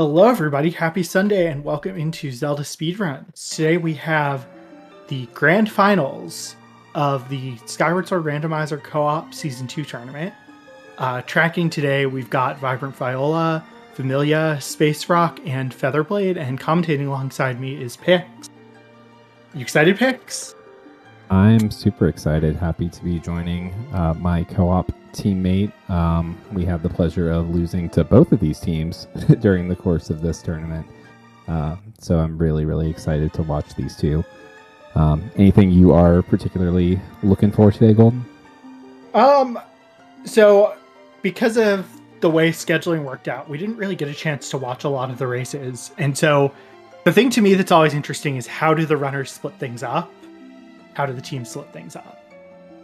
Hello, everybody. Happy Sunday and welcome into Zelda Speedruns. Today we have the grand finals of the Skyward Sword Randomizer Co-op Season 2 tournament. Tracking today, we've got Vibrant Viola, Familia, Space Rock, and Featherblade, and commentating alongside me is Pix. You excited, Pix? I'm super excited. Happy to be joining my co-op teammate. We have the pleasure of losing to both of these teams during the course of this tournament. So I'm really excited to watch these two. Anything you are particularly looking for today, Golden? So because of the way scheduling worked out, we didn't really get a chance to watch a lot of the races. And so the thing to me that's always interesting is how do the runners split things up? How do the teams split things up?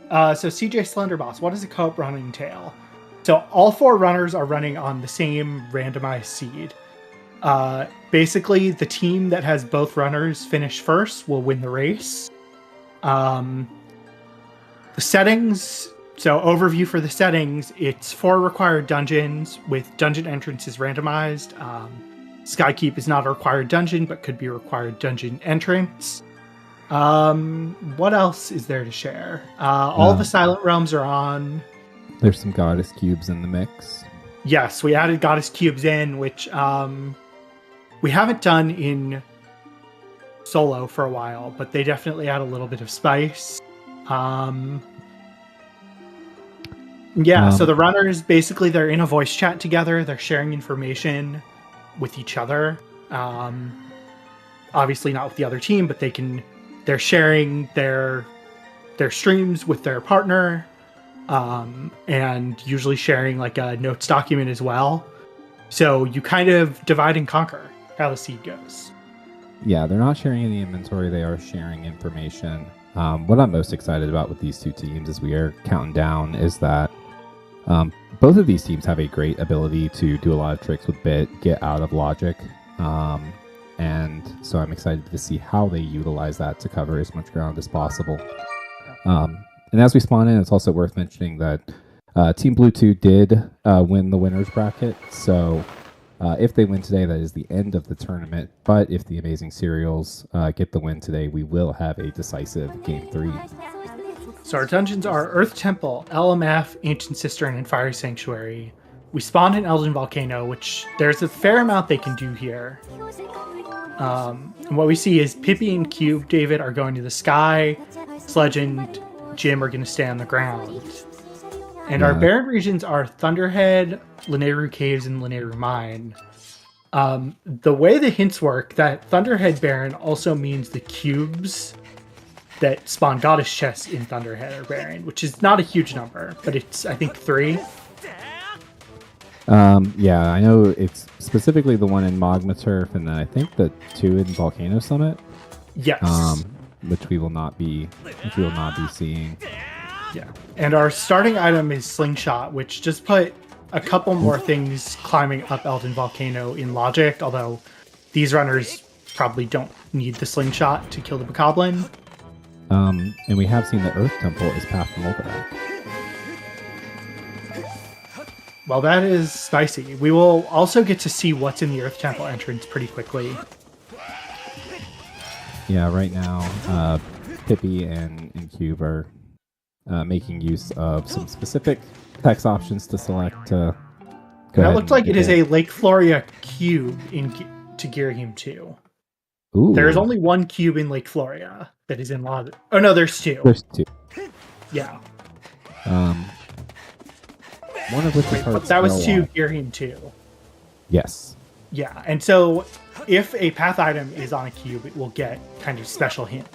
So CJ Slenderboss, what does a co-op run entail? So all four runners are running on the same randomized seed. Basically, the team that has both runners finish first will win the race. The settings, so overview for the settings, it's 4 required dungeons with dungeon entrances randomized. Skykeep is not a required dungeon, but could be a required dungeon entrance. What else is there to share? All the Silent Realms are on. There's some Goddess Cubes in the mix. Yes, we added Goddess Cubes in, which we haven't done in solo for a while, but they definitely add a little bit of spice. So the runners, basically, they're in a voice chat together. They're sharing information with each other. Obviously not with the other team, but they're sharing their streams with their partner, and usually sharing like a notes document as well. So you kind of divide and conquer how the seed goes. Yeah, they're not sharing any inventory. They are sharing information. What I'm most excited about with these two teams as we are counting down is that both of these teams have a great ability to do a lot of tricks with bit, get out of logic. And so I'm excited to see how they utilize that to cover as much ground as possible. And as we spawn in, it's also worth mentioning that Team Blue 2 did win the winner's bracket. So if they win today, that is the end of the tournament. But if the Amazing Cereals get the win today, we will have a decisive Game 3. So our dungeons are Earth Temple, LMF, Ancient Cistern, and Fire Sanctuary. We spawned in Elden Volcano, which there's a fair amount they can do here. And what we see is Pippi and Cube David are going to the sky. Sledge and Jim are going to stay on the ground. And our barren regions are Thunderhead, Lineru Caves, and Lineru Mine. The way the hints work, that Thunderhead Barren also means the cubes that spawn Goddess chests in Thunderhead are barren, which is not a huge number, but it's, I think, 3. Yeah, I know it's specifically the one in Magma Turf, and then I think the 2 in Volcano Summit. Yes. Which we will not be seeing. Yeah. And our starting item is Slingshot, which just put a couple more things climbing up Elden Volcano in logic, although these runners probably don't need the Slingshot to kill the Bokoblin. And we have seen the Earth Temple is Path to Multivac. Well, that is spicy. We will also get to see what's in the Earth Temple entrance pretty quickly. Yeah, right now, Pippi and Cube are making use of some specific text options to select. That looked like it is a Lake Floria cube to Girahim 2. Ooh. There's only one cube in Lake Floria that is in logic. Oh no, there's 2. There's 2. Yeah. One of which that was to Girahim 2. Yes. Yeah, and so if a path item is on a cube, it will get kind of special hint.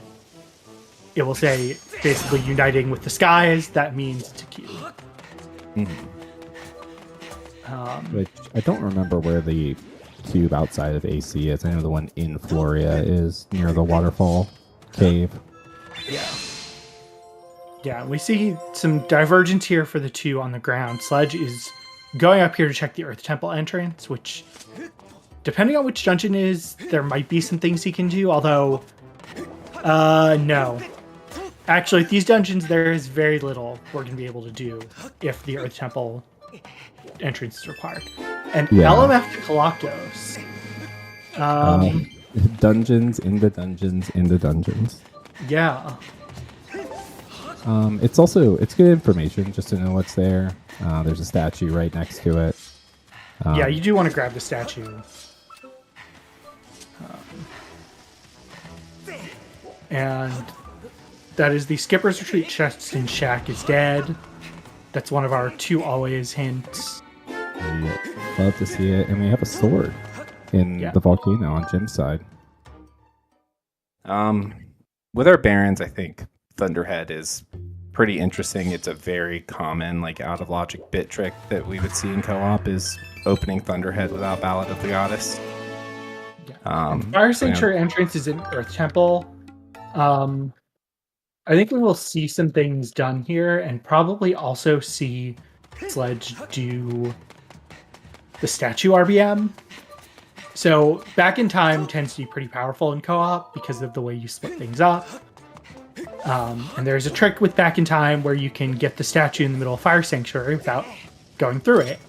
It will say, basically, uniting with the skies, that means it's a cube. Mm-hmm. Which I don't remember where the cube outside of AC is. I know the one in Floria is near the waterfall cave. Yeah. Yeah, we see some divergence here for the 2 on the ground. Sledge is going up here to check the Earth Temple entrance, which, depending on which dungeon it is, there might be some things he can do, although, no. Actually, with these dungeons, there is very little we're going to be able to do if the Earth Temple entrance is required. And LMF to Coloctos. Dungeons in the dungeons in the dungeons. Yeah. It's good information just to know what's there. There's a statue right next to it. Yeah, you do want to grab the statue. And that is the Skipper's Retreat chest in Shack is dead. That's one of our 2 always hints. Love to see it. And we have a sword in the volcano on Jim's side. With our Barons, I think Thunderhead is pretty interesting. It's a very common, like, out of logic bit trick that we would see in co-op is opening Thunderhead without Ballad of the Goddess. Fire Sanctuary entrance is in Earth Temple. I think we will see some things done here, and probably also see Sledge do the statue RBM. So Back in Time tends to be pretty powerful in co-op because of the way you split things up. And there's a trick with Back in Time where you can get the statue in the middle of Fire Sanctuary without going through it.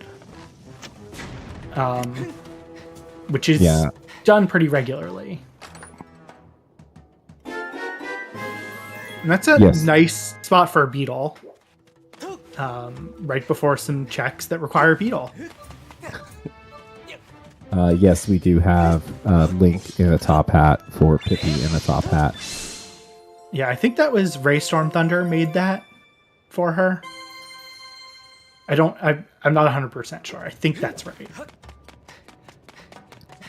Which is done pretty regularly. And that's a nice spot for a beetle. Right before some checks that require a beetle. Yes, we do have Link in a top hat for Pippi in a top hat. Yeah, I think that was Ray Storm Thunder made that for her. I'm not 100% sure. I think that's right.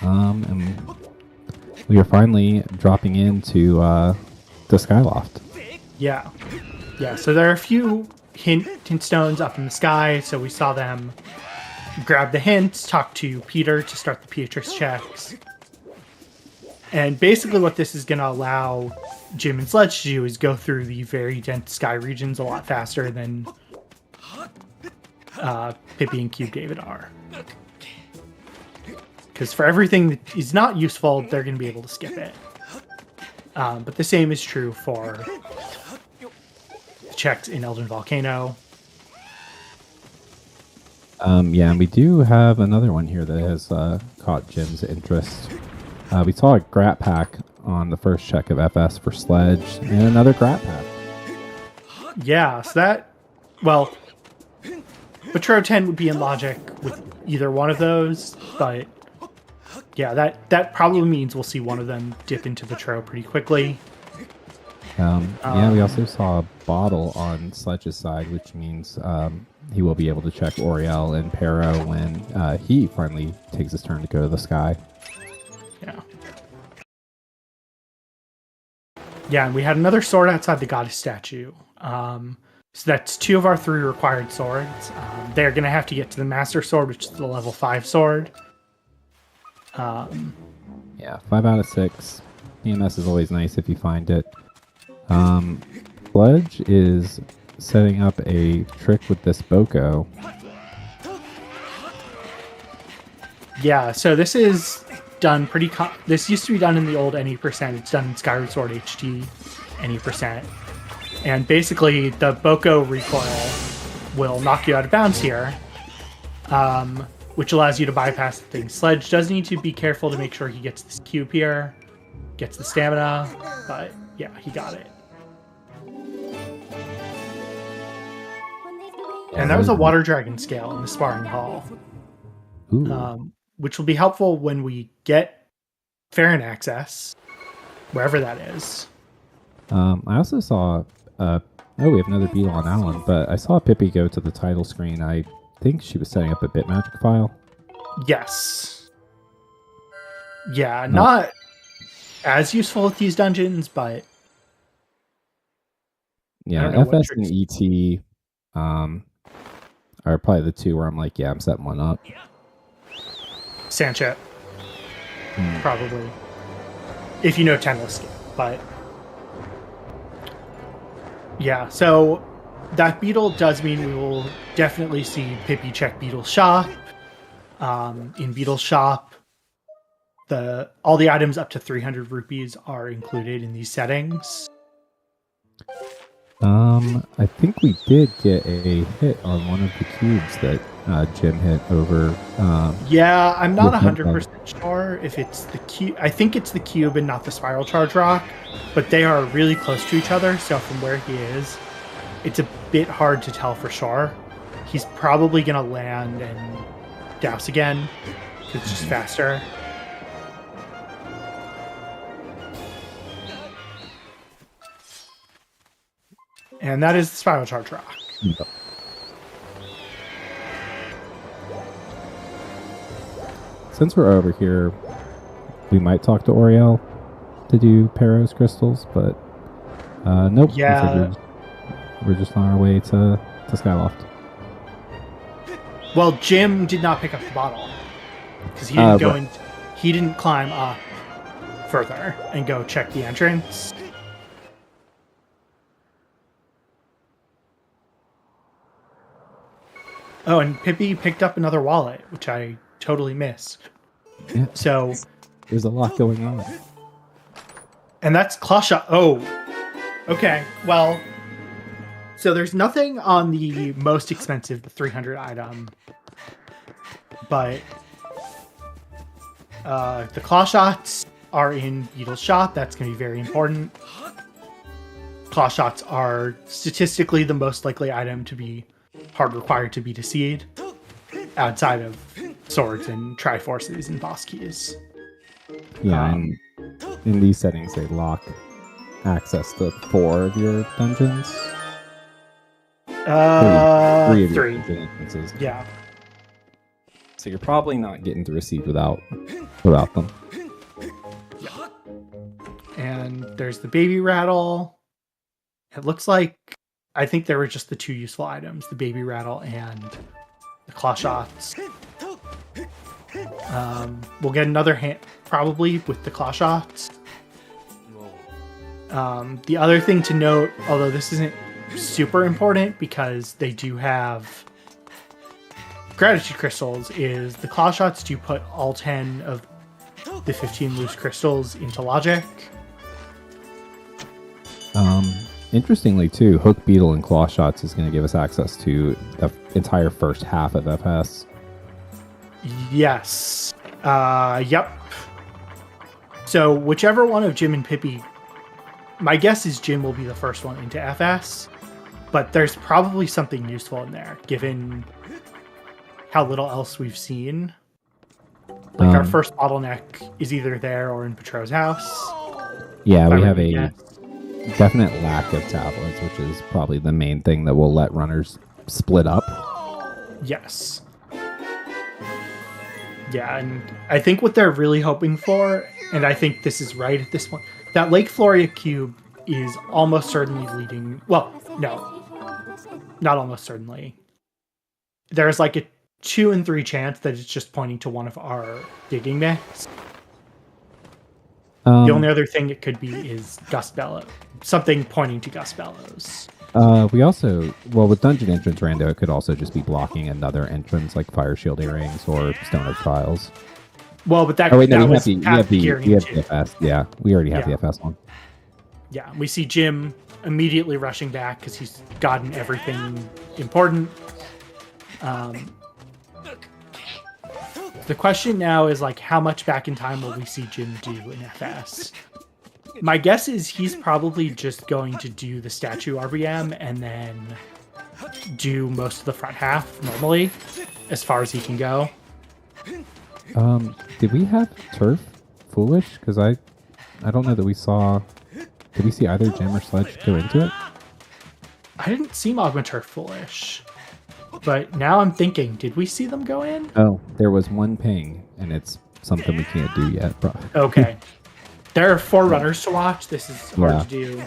And we are finally dropping into the Skyloft. Yeah. Yeah, so there are a few hint stones up in the sky, so we saw them grab the hints, talk to Peter to start the Beatrice checks. And basically what this is going to allow Jim and Sledge to do is go through the very dense sky regions a lot faster than Pippi and Cube David are. Because for everything that is not useful, they're going to be able to skip it. But the same is true for the checks in Elden Volcano. And we do have another one here that has caught Jim's interest. We saw a Grat Pack on the first check of FS for Sledge, and another Grat Pack. Yeah, so that, well, Metro 10 would be in logic with either one of those, but yeah, that probably means we'll see one of them dip into the Tro pretty quickly. We also saw a bottle on Sledge's side, which means he will be able to check Oriel and Pero when he finally takes his turn to go to the sky. Yeah. Yeah, and we had another sword outside the goddess statue. So that's 2 of our 3 required swords. They're going to have to get to the master sword, which is the level 5 sword. 5 out of 6. EMS is always nice if you find it. Sledge is setting up a trick with this Boko. Yeah, so this is done pretty... this used to be done in the old NE%. It's done in Skyward Sword HD NE%. And basically, the Boko recoil will knock you out of bounds here, which allows you to bypass the thing. Sledge does need to be careful to make sure he gets this cube here, gets the stamina, but yeah, he got it. And that was a Water Dragon scale in the Sparring Hall, which will be helpful when we get Farron access, wherever that is. I also saw... we have another beetle on that one, but I saw Pippi go to the title screen. I think she was setting up a Bitmagic file. Yes. Yeah, not as useful with these dungeons, but... Yeah, FS and ET are probably the 2 where I'm like, yeah, I'm setting one up. Sanchez. Probably. If you know Tenless, but... Yeah, so that beetle does mean we will definitely see Pippi check Beetle's shop. In Beetle's shop, all the items up to 300 rupees are included in these settings. I think we did get a hit on one of the cubes that Jim hit over. Yeah, I'm not with 100% sure if it's the cube. I think it's the cube and not the spiral charge rock, but they are really close to each other. So from where he is, it's a bit hard to tell for sure. He's probably going to land and douse again because it's just faster. And that is the spiral charge rock. Yep. Since we're over here, we might talk to Oriel to do Peros crystals, but nope. Yeah. We're just on our way to Skyloft. Well, Jim did not pick up the bottle because he didn't go in. He didn't climb up further and go check the entrance. Oh, and Pippi picked up another wallet, which I totally missed. Yeah. So There's a lot going on. and that's Klasha. Oh, okay. Well, so there's nothing on the most expensive, the 300 item, but the claw shots are in Beetle's shop. That's going to be very important. Claw shots are statistically the most likely item to be hard required to be seed outside of swords and triforces and boss keys. Yeah, and in these settings, they lock access to 4 of your dungeons. 3 of your Three. dungeon entrances. Yeah. So you're probably not Getting through a seed without them. And there's the baby rattle. It looks like I think there were just the 2 useful items, the baby rattle and the claw shots. We'll get another hand probably with the claw shots. The other thing to note, although this isn't super important because they do have gratitude crystals, is the claw shots do put all 10 of the 15 loose crystals into logic. Interestingly, too, Hook Beetle and Claw Shots is going to give us access to the entire first half of FS. Yes. Yep. So whichever one of Jim and Pippi, my guess is Jim will be the first one into FS, but there's probably something useful in there, given how little else we've seen. Like our first bottleneck is either there or in Petro's house. Yeah, we have a guess. definite lack of tablets, which is probably the main thing that will let runners split up. Yes. Yeah, and I think what they're really hoping for, and I think this is right at this point, that Lake Floria cube is almost certainly leading. Well, no, not almost certainly. There's like a 2 in 3 chance that it's just pointing to one of our digging mechs. The only other thing it could be is Gust Bellows. Something pointing to Gust Bellows. We also, well, with Dungeon Entrance Rando, it could also just be blocking another entrance like Fire Shield Earrings or Stone of Trials. Well, but that, Oh, wait, no, that we was have the gearing too. FS. Yeah, we already have Yeah. the FS one. Yeah, we see Jim immediately rushing back because he's gotten everything important. The question now is like, how much back in time will we see Jim do in FS? My guess is he's probably just going to do the statue RBM and then do most of the front half normally, as far as he can go. Did we have Turf Foolish? Because I don't know that we saw. Did we see either Jim or Sledge go into it? I didn't see Magma Turf Foolish, but now I'm thinking, did we see them go in? Oh, there was one ping, and it's something we can't do yet, bro. Okay. There are 4 runners to watch. This is hard to do.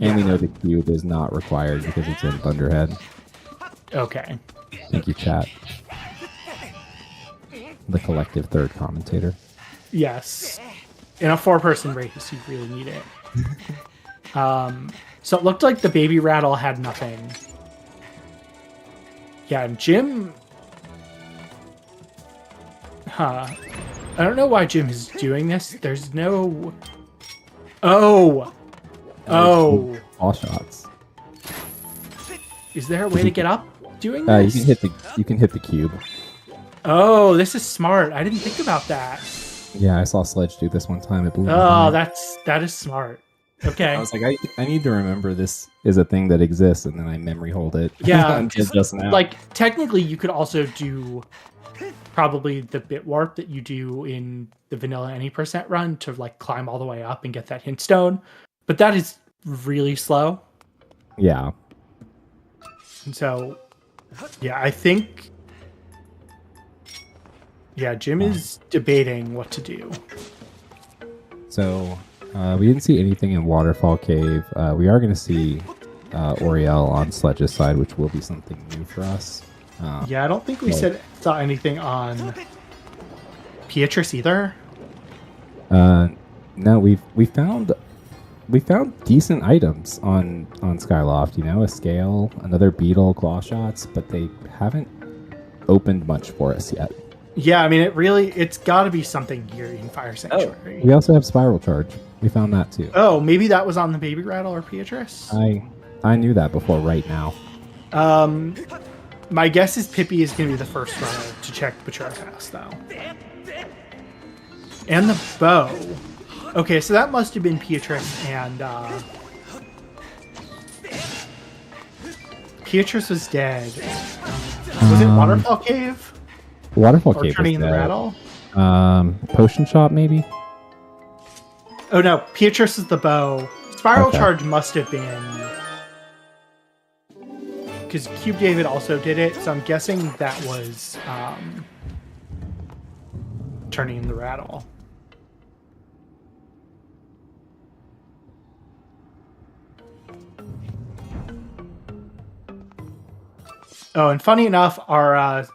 And we know the cube is not required because it's in Thunderhead. Okay. Thank you, chat. The collective third commentator. Yes. In a 4-person race, you really need it. So it looked like the baby rattle had nothing. Yeah, and Jim... Huh. I don't know why Jim is doing this. There's no... Oh! All shots. Is there a way to get up? doing You this? can hit the cube. Oh, this is smart. I didn't think about that. Yeah, I saw Sledge do this one time. It blew my Oh, mind. that is smart. Okay. I was like, I need to remember this is a thing that exists, and then I memory hold it. Yeah, until just now. like technically you could also do probably the bit warp that you do in the vanilla any percent run to like climb all the way up and get that hint stone, but that is really slow. Yeah. And so, yeah, I think, yeah, Jim is debating what to do. So we didn't see anything in Waterfall Cave. We are going to see Oriel on Sledge's side, which will be something new for us. Yeah, I don't think we saw anything on Beatrice either. No, we found decent items on Skyloft. You know, a scale, another beetle, claw shots, but they haven't opened much for us yet. Yeah, I mean, it's got to be something here in Fire Sanctuary. We also have Spiral Charge. We found that too. Oh, maybe that was on the Baby Rattle or Beatrice? I knew that before right now. My guess is Pippi is going to be the first runner to check Betrayal Pass, though. And the bow. Okay, so that must have been Beatrice and... Beatrice was dead. Was it Waterfall Cave? Waterfall Or Cave Turning in was the dead. Rattle? Potion Shop, maybe? Oh no, Beatrice is the bow. Spiral Okay. Charge must have been... Because Cube David also did it, so I'm guessing that was Turning in the Rattle. Oh, and funny enough, our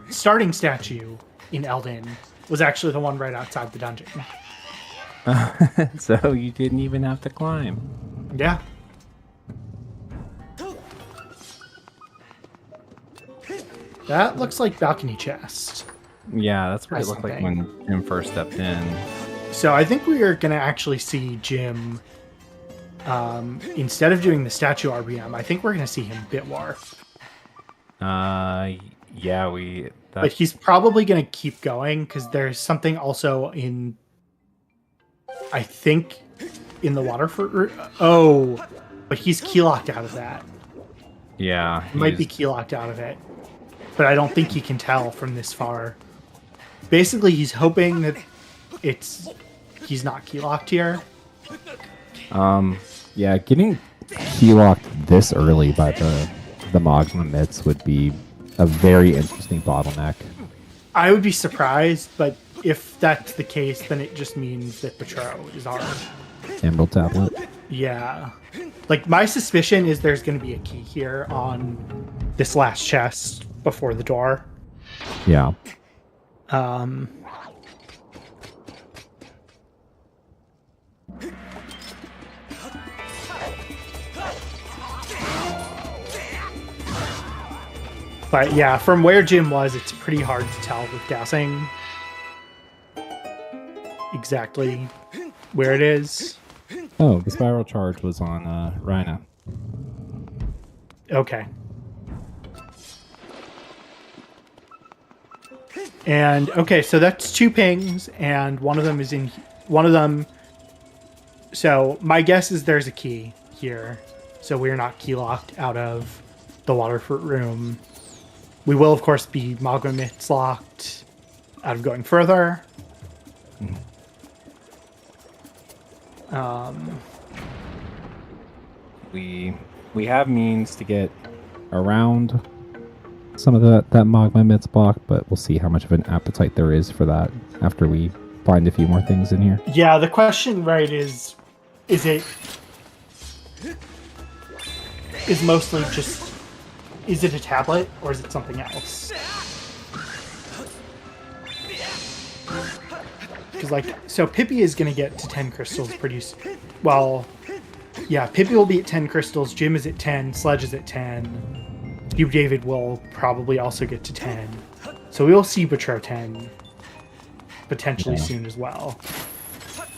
starting statue in Elden was actually the one right outside the dungeon. So you didn't even have to climb. Yeah. That looks like balcony chest. Yeah, that's what I it looked like think. when Jim first stepped in. So I think we are going to actually see Jim, instead of doing the statue RBM, I think we're going to see him bit warp. Yeah, But he's probably going to keep going because there's something also in, I think, in the Waterford. Oh, but he's key locked out of that. Yeah, He might be key locked out of it, but I don't think he can tell from this far. Basically, he's hoping that he's not key locked here. Yeah, getting key locked this early by the Magma Myths would be a very interesting bottleneck. I would be surprised, but if that's the case, then it just means that Betrow is our... Emerald Tablet. Yeah. Like, my suspicion is there's going to be a key here on this last chest before the door. Yeah. But yeah, from where Jim was, it's pretty hard to tell with guessing exactly where it is. Oh, the Spiral Charge was on Rhina. Okay. And okay, so that's 2 pings, and one of them is in one of them. So my guess is there's a key here, so we're not key locked out of the Waterford room. We will, of course, be Magma Myths locked out of going further. We have means to get around some of that Magma Myths block, but we'll see how much of an appetite there is for that after we find a few more things in here. Yeah, the question, right, is mostly just, is it a tablet or is it something else? Because, like, so Pippi is going to get to 10 crystals pretty well. Yeah, Pippi will be at 10 crystals, Jim is at 10, Sledge is at 10. Cube David will probably also get to 10. So we will see Betrow 10 potentially soon as well.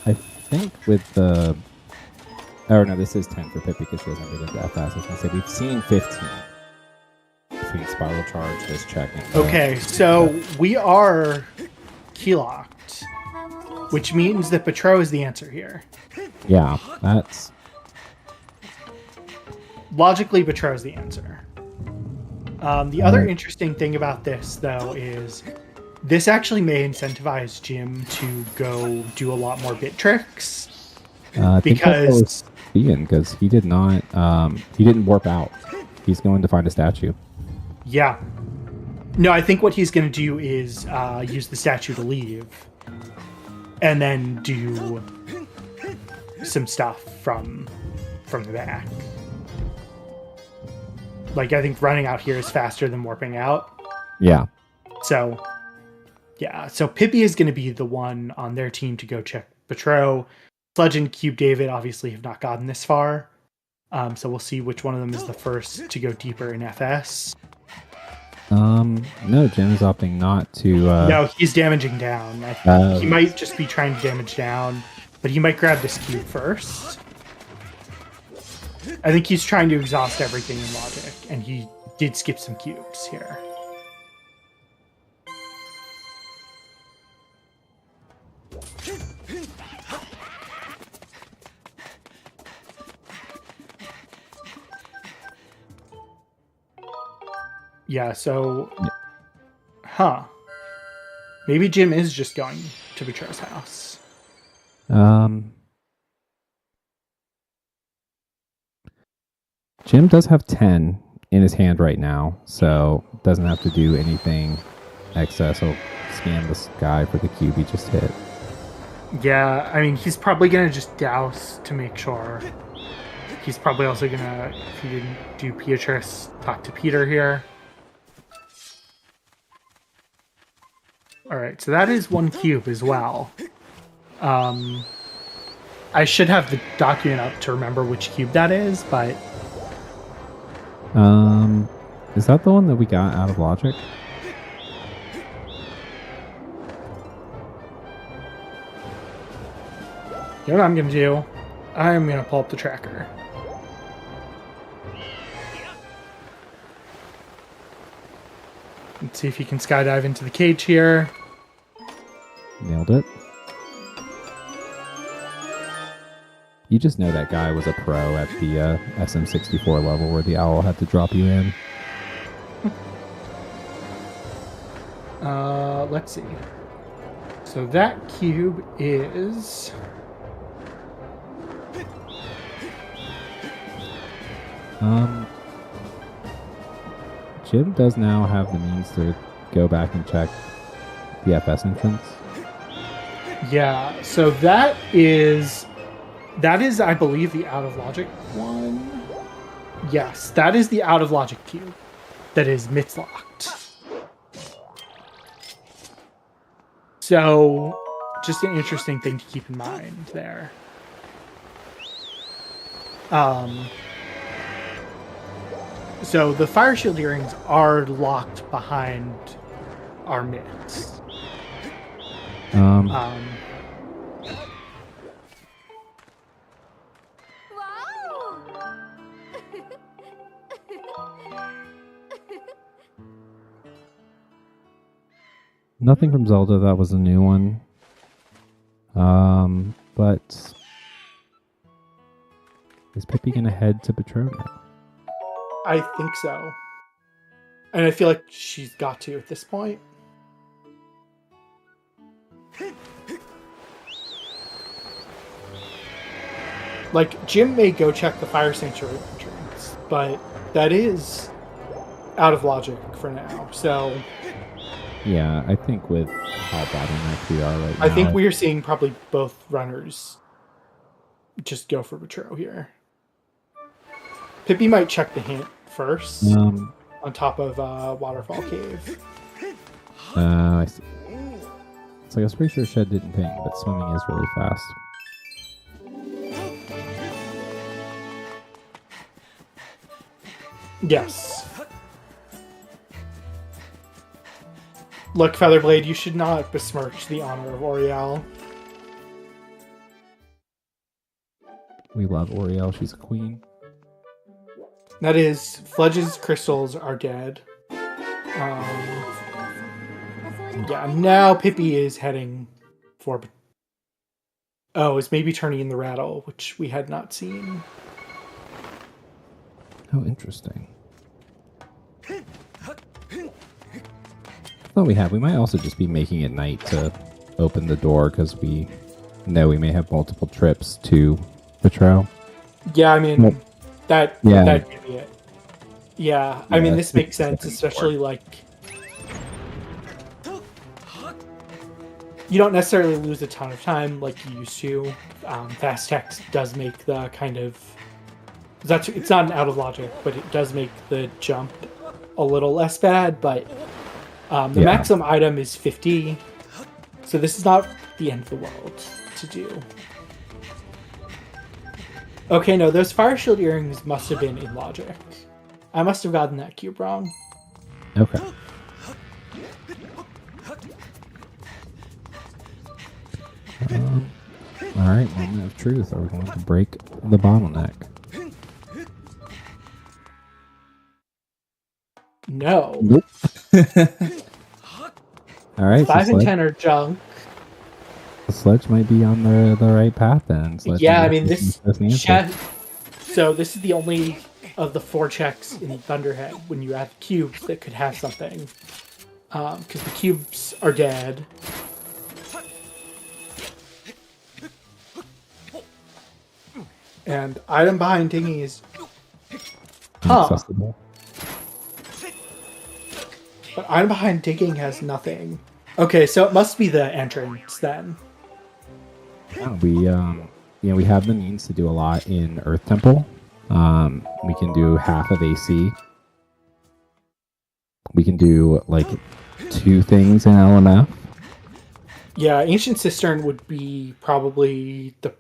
I think with the... Oh, no, this is 10 for Pippi because she hasn't been that fast. I was going to say, we've seen 15. between Spiral Charge, this check, and Okay, so we are key locked, which means that Petro is the answer here. yeah, that's Logically, Petro is the answer. The other interesting thing about this, though, is this actually may incentivize Jim to go do a lot more bit tricks. I think that's what Because was Ian, because he did not, he didn't warp out. He's going to find a statue. yeah. No, I think what he's going to do is use the statue to leave. And then do some stuff from the back. Like, I think running out here is faster than warping out. Yeah. So, yeah. So Pippi is going to be the one on their team to go check Petro. Sludge and Cube David obviously have not gotten this far. So we'll see which one of them is the first to go deeper in FS. No, Jim is opting not to. No, he's damaging down. I think he might just be trying to damage down, but he might grab this cube first. I think he's trying to exhaust everything in logic, and he did skip some cubes here. Yeah, so... Huh. Maybe Jim is just going to Betro's house. Jim does have 10 in his hand right now, so doesn't have to do anything excess. He'll scan this guy for the cube he just hit. Yeah, I mean, he's probably going to just douse to make sure. He's probably also going to, if he didn't do Beatrice, talk to Peter here. Alright, so that is one cube as well. I should have the document up to remember which cube that is, but... Is that the one that we got out of logic? You know what I'm going to do? I'm going to pull up the tracker. Let's see if you can skydive into the cage here. Nailed it. You just know that guy was a pro at the SM64 level where the owl had to drop you in. Let's see. So that cube is... Jim does now have the means to go back and check the FS entrance. Yeah, so that is, I believe, the out of logic one. Yes, that is the out of logic cube that is MITS locked. So, just an interesting thing to keep in mind there. So the fire shield earrings are locked behind our MITS. Nothing from Zelda, that was a new one. But is Pippi gonna head to Petro now? I think so. And I feel like she's got to at this point. Like, Jim may go check the fire sanctuary entrance, but that is out of logic for now. So Yeah, I think with how bottlenecked we are right now. I think we are seeing probably both runners just go for Petro here. Pippi might check the hint first on top of Waterfall Cave. I see. It's like I was pretty sure Shed didn't ping, but swimming is really fast. Yes. Look, Featherblade, you should not besmirch the honor of Oriel. We love Oriel, she's a queen. That is, Fledge's crystals are dead. Yeah, now Pippi is heading for... Oh, is maybe turning in the rattle, which we had not seen. Oh, interesting. Well, we might also just be making it night to open the door because we know we may have multiple trips to Petro. Yeah, I mean, Well, that could be it. Yeah, I mean, this makes sense, especially like you don't necessarily lose a ton of time like you used to. Fast text does make the kind of it's not an out of logic, but it does make the jump a little less bad. But the maximum item is 50, so this is not the end of the world to do. Okay, no, those fire shield earrings must have been in logic. I must have gotten that cube wrong. Okay. Alright, moment of truth. Are we going to break the bottleneck? No. Nope. Alright, 5 and 10 are junk. the sledge might be on the right path then. Yeah, I mean, this... So this is the only of the 4 checks in Thunderhead when you have cubes that could have something. Because the cubes are dead. And item behind digging is... Accessible. But item behind digging has nothing. Okay, so it must be the entrance then. Yeah, we have the means to do a lot in Earth Temple. We can do half of AC. We can do like 2 things in LMF. Yeah, Ancient Cistern would be probably the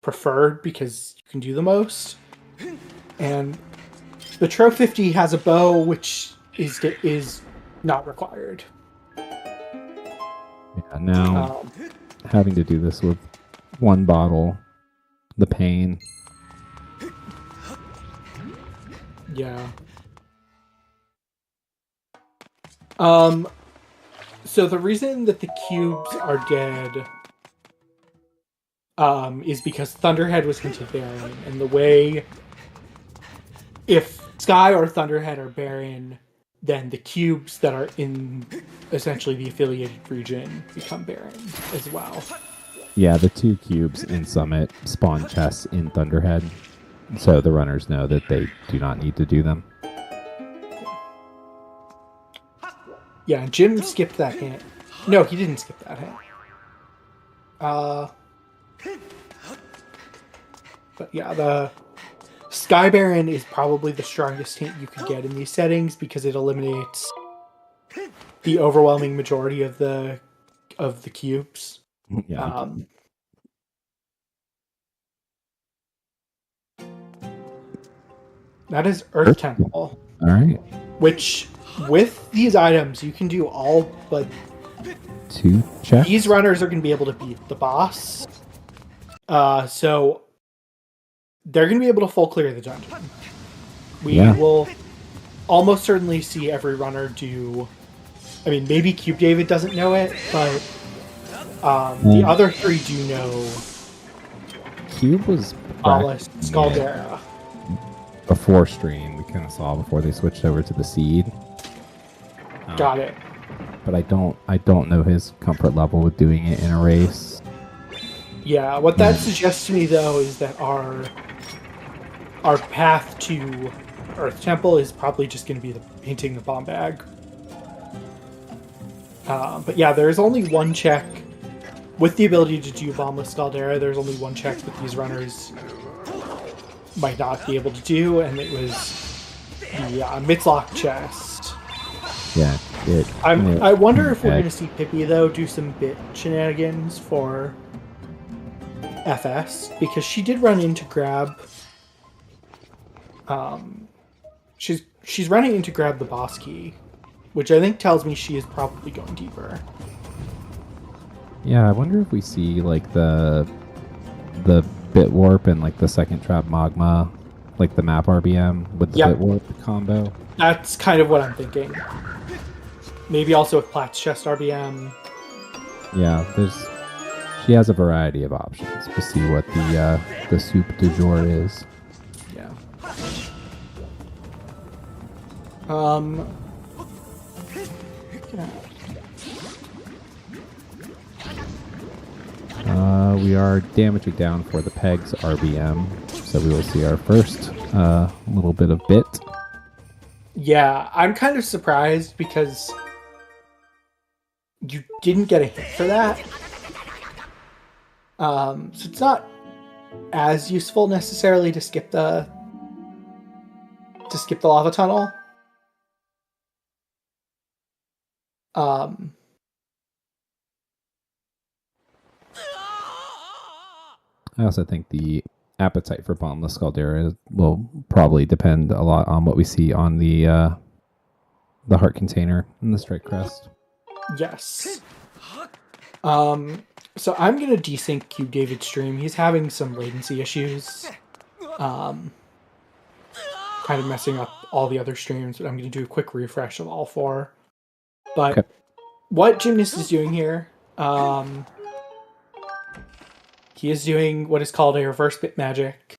preferred because you can do the most. And the Tro 50 has a bow, which is not required. Yeah, now having to do this with 1 bottle, the pain. Yeah. So the reason that the cubes are dead is because Thunderhead was hinted barren, and the way if Sky or Thunderhead are barren, then the cubes that are in essentially the affiliated region become barren as well. Yeah, the 2 cubes in Summit spawn chests in Thunderhead, so the runners know that they do not need to do them. Yeah, Jim skipped that hint. No, he didn't skip that hint. But yeah, the Sky Baron is probably the strongest hint you could get in these settings because it eliminates the overwhelming majority of the cubes. Yeah. That is Earth Temple. All right. Which, with these items, you can do all but 2 checks. these runners are going to be able to beat the boss. So they're going to be able to full clear the dungeon. We will almost certainly see every runner do... I mean, maybe Cube David doesn't know it, but the other 3 do know Cube was Scaldera. Before stream, we kind of saw before they switched over to the seed. Got it. But I don't know his comfort level with doing it in a race. Yeah, what that suggests to me though is that our path to Earth Temple is probably just going to be hinting the bomb bag. But yeah, there's only 1 check with the ability to do Bombless Scaldera. There's only 1 check that these runners might not be able to do, and it was the Mitzlock chest. Yeah. I wonder if we're going to see Pippi though do some bit shenanigans for FS, because she did run into grab. She's running in to grab the boss key, which I think tells me she is probably going deeper. Yeah, I wonder if we see like the bit warp and like the second trap magma, like the map RBM with the bit warp combo. That's kind of what I'm thinking. Maybe also with Platt's chest RBM. Yeah, she has a variety of options. We'll see what the soup du jour is. Yeah. We are damaging down for the pegs RBM, so we will see our first little bit of bit. Yeah, I'm kind of surprised because you didn't get a hit for that. So it's not as useful necessarily to skip the lava tunnel. I also think the appetite for Bombless Caldera will probably depend a lot on what we see on the heart container and the strike crest. Yes. So I'm gonna desync Cube David's stream. He's having some latency issues. Kind of messing up all the other streams, but I'm gonna do a quick refresh of all 4. But Okay. what Gymnast is doing here, he is doing what is called a reverse bit magic.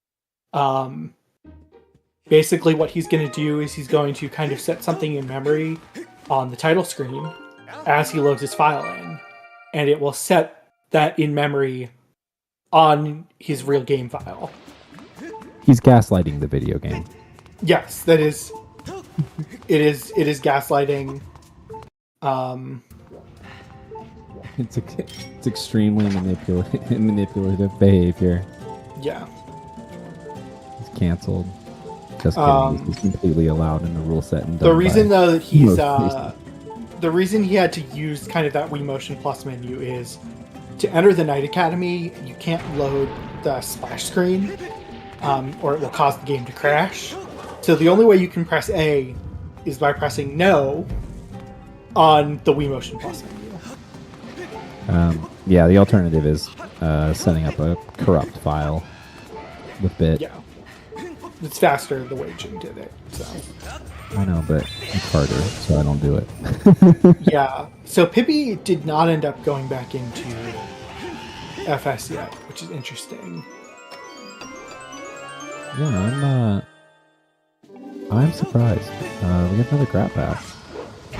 Basically what he's going to do is he's going to kind of set something in memory on the title screen as he loads his file in. And it will set that in memory on his real game file. He's gaslighting the video game. Yes, that is... It is gaslighting. It's extremely manipulative behavior. Yeah. He's canceled. Just kidding. He's completely allowed in the rule set. And The reason though that he's most the reason he had to use kind of that Wii Motion Plus menu is to enter the Night Academy. You can't load the splash screen, or it will cause the game to crash. So the only way you can press A is by pressing no on the Wii Motion Plus menu. Yeah, the alternative is setting up a corrupt file with bit. Yeah, it's faster the way Jim did it. So I know, but it's harder, so I don't do it. yeah, so Pippi did not end up going back into FS yet, which is interesting. Yeah, I'm surprised. We get another grab pack.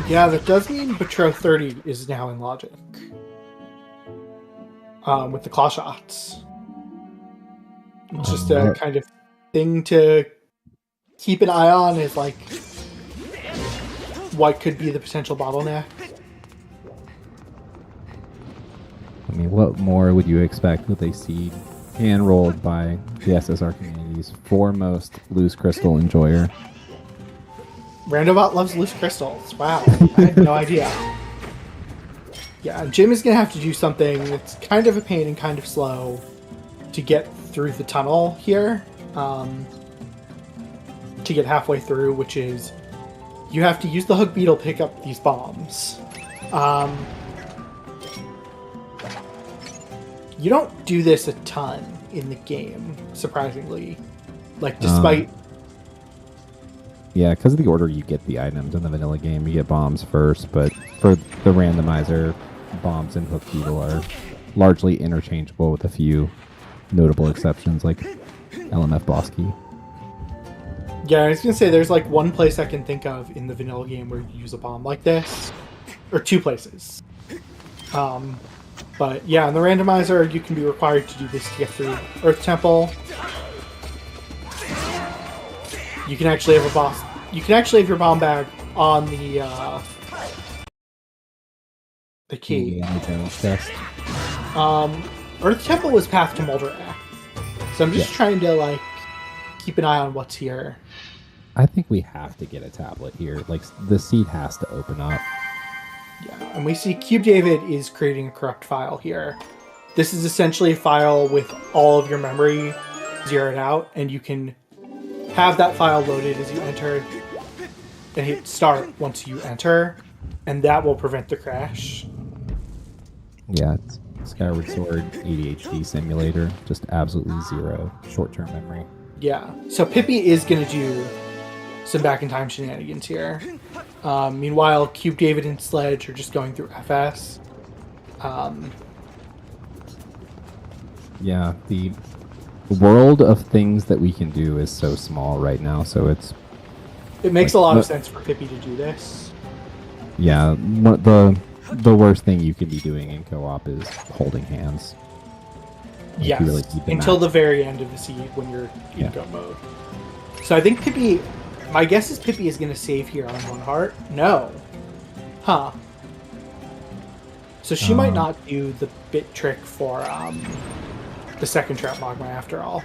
Yeah, that does mean Betro 30 is now in Logic. With the claw shots. It's just a kind of thing to keep an eye on, is like what could be the potential bottleneck. I mean, what more would you expect with a seed hand-rolled by the SSR community's foremost loose crystal enjoyer? Randobot loves loose crystals. Wow, I had no idea. Yeah, Jim is going to have to do something that's kind of a pain and kind of slow to get through the tunnel here. To get halfway through, which is you have to use the Hook Beetle to pick up these bombs. You don't do this a ton in the game, surprisingly. Like, despite... Yeah, because of the order you get the items in the vanilla game, you get bombs first, but for the randomizer, bombs and Hook Beetle are largely interchangeable with a few notable exceptions, like LMF Boss Key. Yeah, I was going to say, there's like one place I can think of in the vanilla game where you use a bomb like this. Or 2 places. But yeah, in the randomizer, you can be required to do this to get through Earth Temple. You can actually have a boss. You can actually have your bomb bag on the key. Earth Temple was path to Molderak, so I'm just trying to like keep an eye on what's here. I think we have to get a tablet here. Like, the seed has to open up. Yeah, and we see Cube David is creating a corrupt file here. This is essentially a file with all of your memory zeroed out, and you can have that file loaded as you enter and hit start once you enter, and that will prevent the crash. Yeah, it's Skyward Sword ADHD simulator, just absolutely zero short-term memory. Yeah, so Pippi is going to do some back in time shenanigans here. Meanwhile, Cube David and Sledge are just going through FS. Yeah, the world of things that we can do is so small right now, so it makes a lot of sense for Pippi to do this. Yeah, the worst thing you can be doing in co-op is holding hands. Yes, really until the very end of the seed when you're in go mode. So I think Pippi, my guess is Pippi is going to save here on 1 heart. No. Huh. So she might not do the bit trick for the second trap magma after all.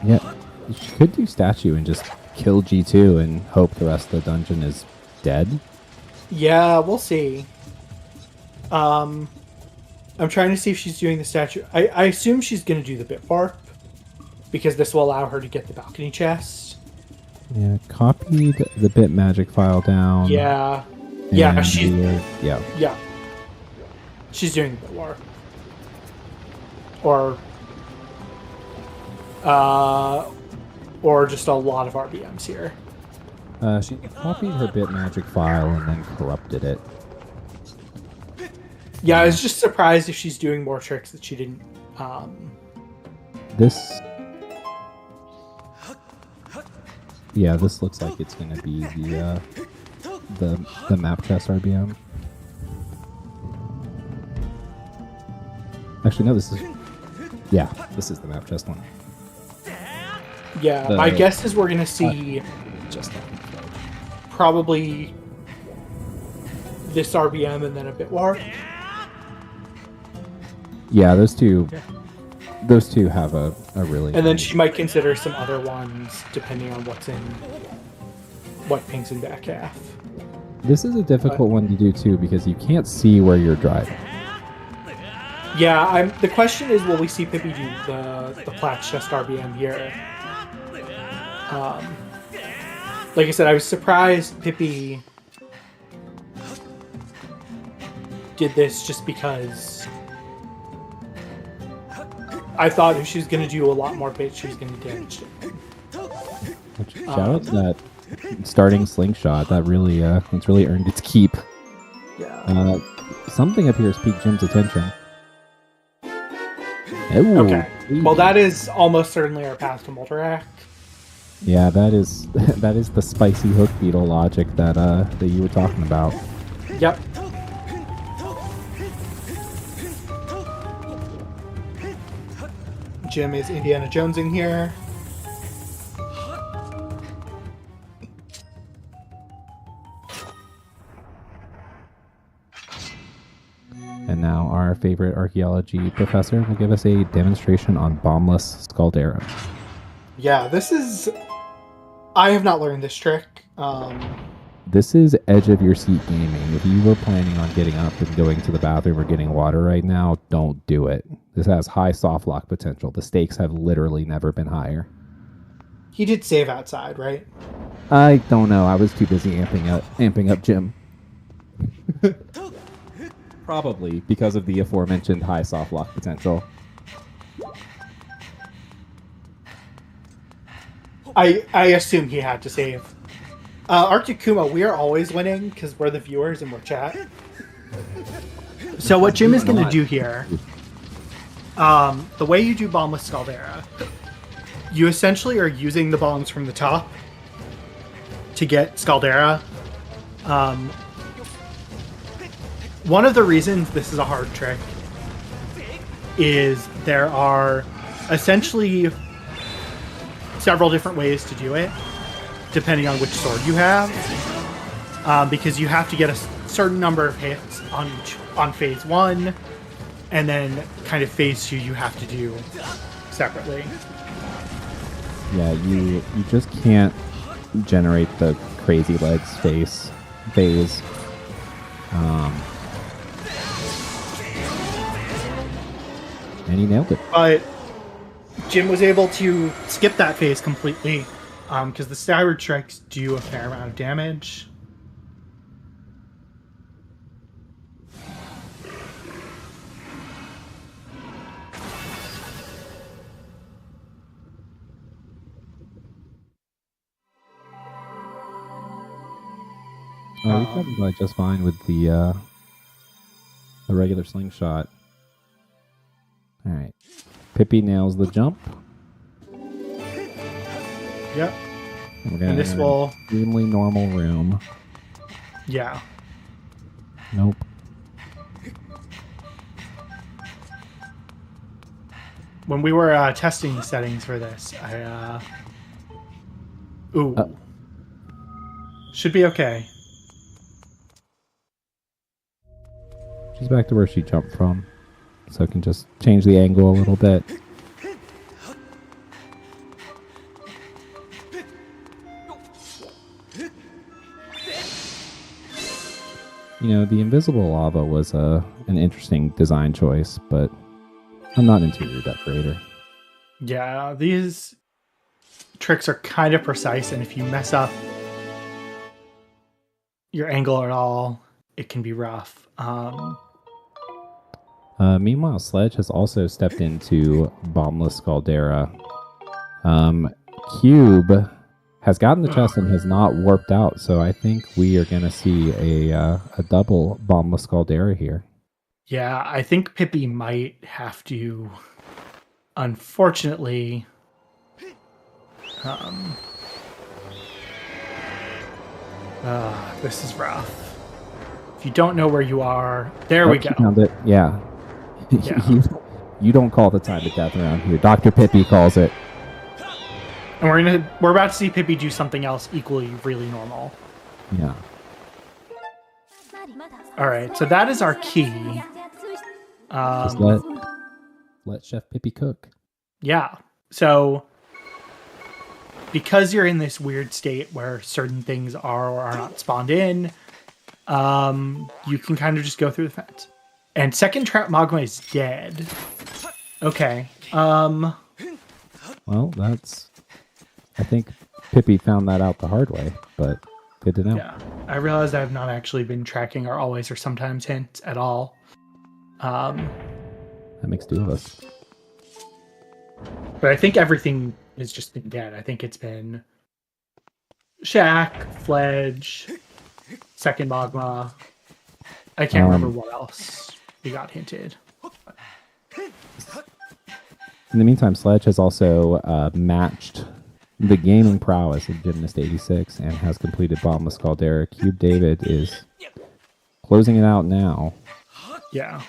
Yeah, she could do statue and just kill G2 and hope the rest of the dungeon is dead. Yeah, we'll see. I'm trying to see if she's doing the statue. I assume she's going to do the bit warp because this will allow her to get the balcony chest. Yeah, copied the bit magic file down. Yeah. Yeah, she's... Yeah. Yeah. She's doing the bit warp. Or just a lot of RBMs here. She copied her bit magic file and then corrupted it. Yeah, I was just surprised if she's doing more tricks that she didn't. This. Yeah, this looks like it's going to be the map chest RBM. Actually, no, this is. Yeah, this is the map chest one. Yeah, my guess is we're going to see just probably this RBM and then a bit warp. Yeah, those two have a really. And then she might consider some other ones depending on what pings in back half. This is a difficult one to do too because you can't see where you're driving. Yeah, the question is, will we see Pippi do the plat chest RBM here? Like I said, I was surprised Pippi did this just because I thought if she was going to do a lot more bits, she was going to damage it. Shout out to that starting slingshot. That really, it's really earned its keep. Yeah. Something up here has piqued Jim's attention. Ooh, okay. Well, that is almost certainly our path to Molterak. Yeah, that is the spicy hook beetle logic that you were talking about. Yep. Jim is Indiana Jonesing here. And now our favorite archaeology professor will give us a demonstration on bombless Scaldera. Yeah, this is... I have not learned this trick. This is edge of your seat gaming. If you were planning on getting up and going to the bathroom or getting water right now, don't do it. This has high soft lock potential. The stakes have literally never been higher. He did save outside, right? I don't know. I was too busy amping up Jim. Probably because of the aforementioned high soft lock potential. I assume he had to save. Arctic Kuma, we are always winning because we're the viewers and we're chat. So what Jim is going to do here, the way you do bombless Scaldera, you essentially are using the bombs from the top to get Scaldera. One of the reasons this is a hard trick is there are essentially several different ways to do it, depending on which sword you have, because you have to get a certain number of hits on phase 1, and then kind of phase 2 you have to do separately. Yeah, you just can't generate the crazy legs phase. And he nailed it. But Jim was able to skip that phase completely, because the staggered tricks do a fair amount of damage. Oh, we probably like just fine with the regular slingshot. All right. Pippi nails the jump. Yep. And this will... extremely normal room. Yeah. Nope. When we were testing the settings for this, Ooh. Should be okay. She's back to where she jumped from. So I can just change the angle a little bit. You know, the invisible lava was an interesting design choice, but I'm not an interior decorator. Yeah, these tricks are kind of precise, and if you mess up your angle at all, it can be rough. Meanwhile, Sledge has also stepped into Bombless Caldera. Cube has gotten the chest and has not warped out, so I think we are going to see a double Bombless Caldera here. Yeah, I think Pippi might have to, unfortunately, this is rough. If you don't know where you are, there we go. Found it. Yeah. Yeah. You don't call the time of death around here. Dr. Pippi calls it. And we're about to see Pippi do something else equally really normal. Yeah. All right, so that is our key. Just let Chef Pippi cook. Yeah. So because you're in this weird state where certain things are or are not spawned in, you can kind of just go through the fence. And second trap magma is dead. Okay. Well, I think Pippi found that out the hard way, but good to know. Yeah. I realized I have not actually been tracking our always or sometimes hints at all. That makes two of us. But I think everything has just been dead. I think it's been Shack, Fledge, second magma. I can't remember what else we got hinted. In the meantime, Sledge has also matched the gaming prowess of Gymnast 86 and has completed Bombless Caldera. Cube David is closing it out now. Yeah.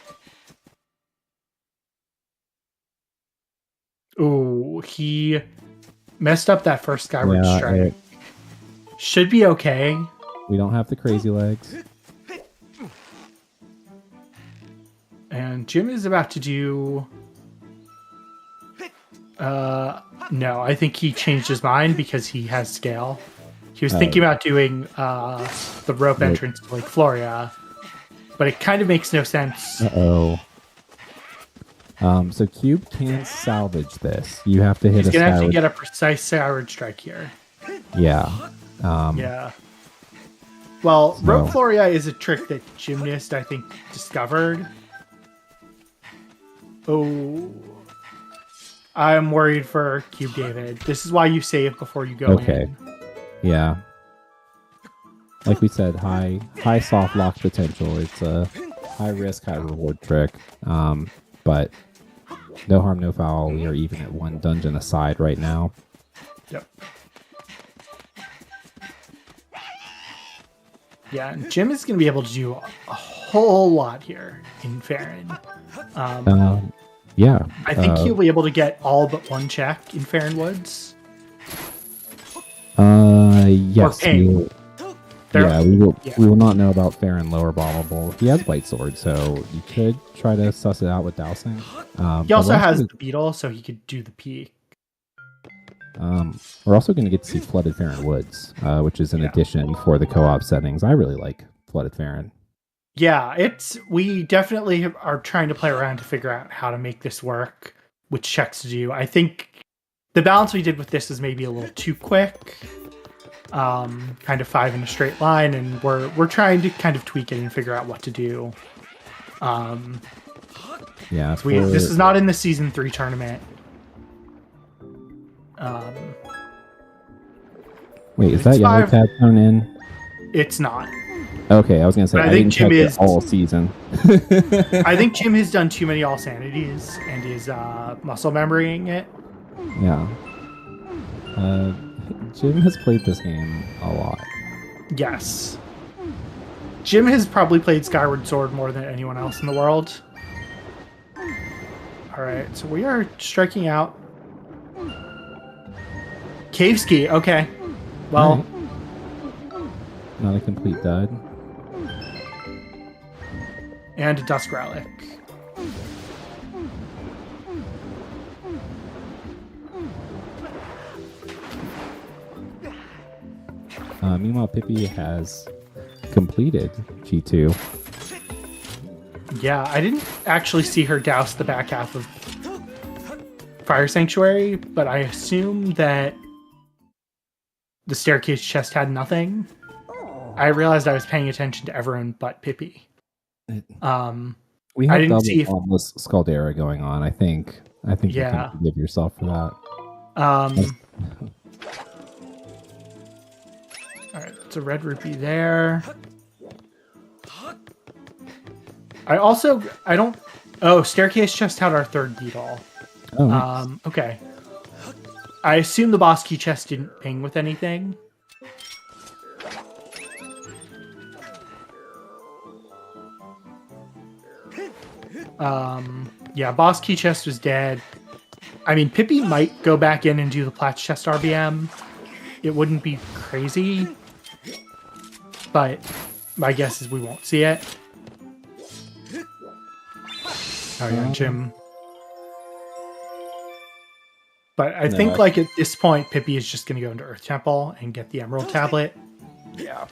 Ooh, he messed up that first skyward strike. Should be okay. We don't have the crazy legs. And Jim is about to do... no, I think he changed his mind because he has scale. He was thinking about doing the rope entrance to Lake Floria, but it kind of makes no sense. Uh-oh. So Cube can salvage this. You have to hit He's going to have to get a precise skyward strike here. Yeah. Yeah. Well, rope Floria is a trick that Gymnast, I think, discovered. Oh... I'm worried for Cube David. This is why you save before you go in. Yeah. Like we said, high soft lock potential. It's a high risk, high reward trick. But no harm, no foul. We are even at one dungeon aside right now. Yep. Yeah, and Jim is going to be able to do a whole lot here in Farron. Yeah. I think he'll be able to get all but one check in Farron Woods. Yes. We will. Yeah. We will not know about Farron lower bombable. He has White Sword, so you could try to suss it out with dousing. He also has the beetle, so he could do the peak. We're also going to get to see Flooded Farron Woods, which is an addition for the co-op settings. I really like Flooded Farron. Yeah, we definitely are trying to play around to figure out how to make this work, which checks to do. I think the balance we did with this is maybe a little too quick, kind of 5 in a straight line, and we're trying to kind of tweak it and figure out what to do. Yeah, this is not in the Season 3 tournament. Wait, is that yellow tab thrown in? It's not. Okay, I was gonna say I I think didn't Jim check it is- all season. I think Jim has done too many all sanities and is muscle memorying it. Yeah. Jim has played this game a lot. Yes. Jim has probably played Skyward Sword more than anyone else in the world. Alright, so we are striking out. Cave ski, okay. Well, Alright. Not a complete dud. and a Dusk Relic. Meanwhile, Pippi has completed G2. Yeah, I didn't actually see her douse the back half of Fire Sanctuary, but I assume that the staircase chest had nothing. I realized I was paying attention to everyone but Pippi. We I have didn't double see if- Boundless Scaldera going on. I think you Yeah. can forgive yourself for that. Alright, it's a red rupee there. I don't... Oh, staircase chest had our third beetle. Oh, nice. Okay. I assume the boss key chest didn't ping with anything. Yeah, boss key chest was dead. I mean, Pippi might go back in and do the Platts chest RBM. It wouldn't be crazy, but my guess is we won't see it. Oh yeah, Jim. But I think like at this point, Pippi is just going to go into Earth Temple and get the Emerald Tablet. Yeah.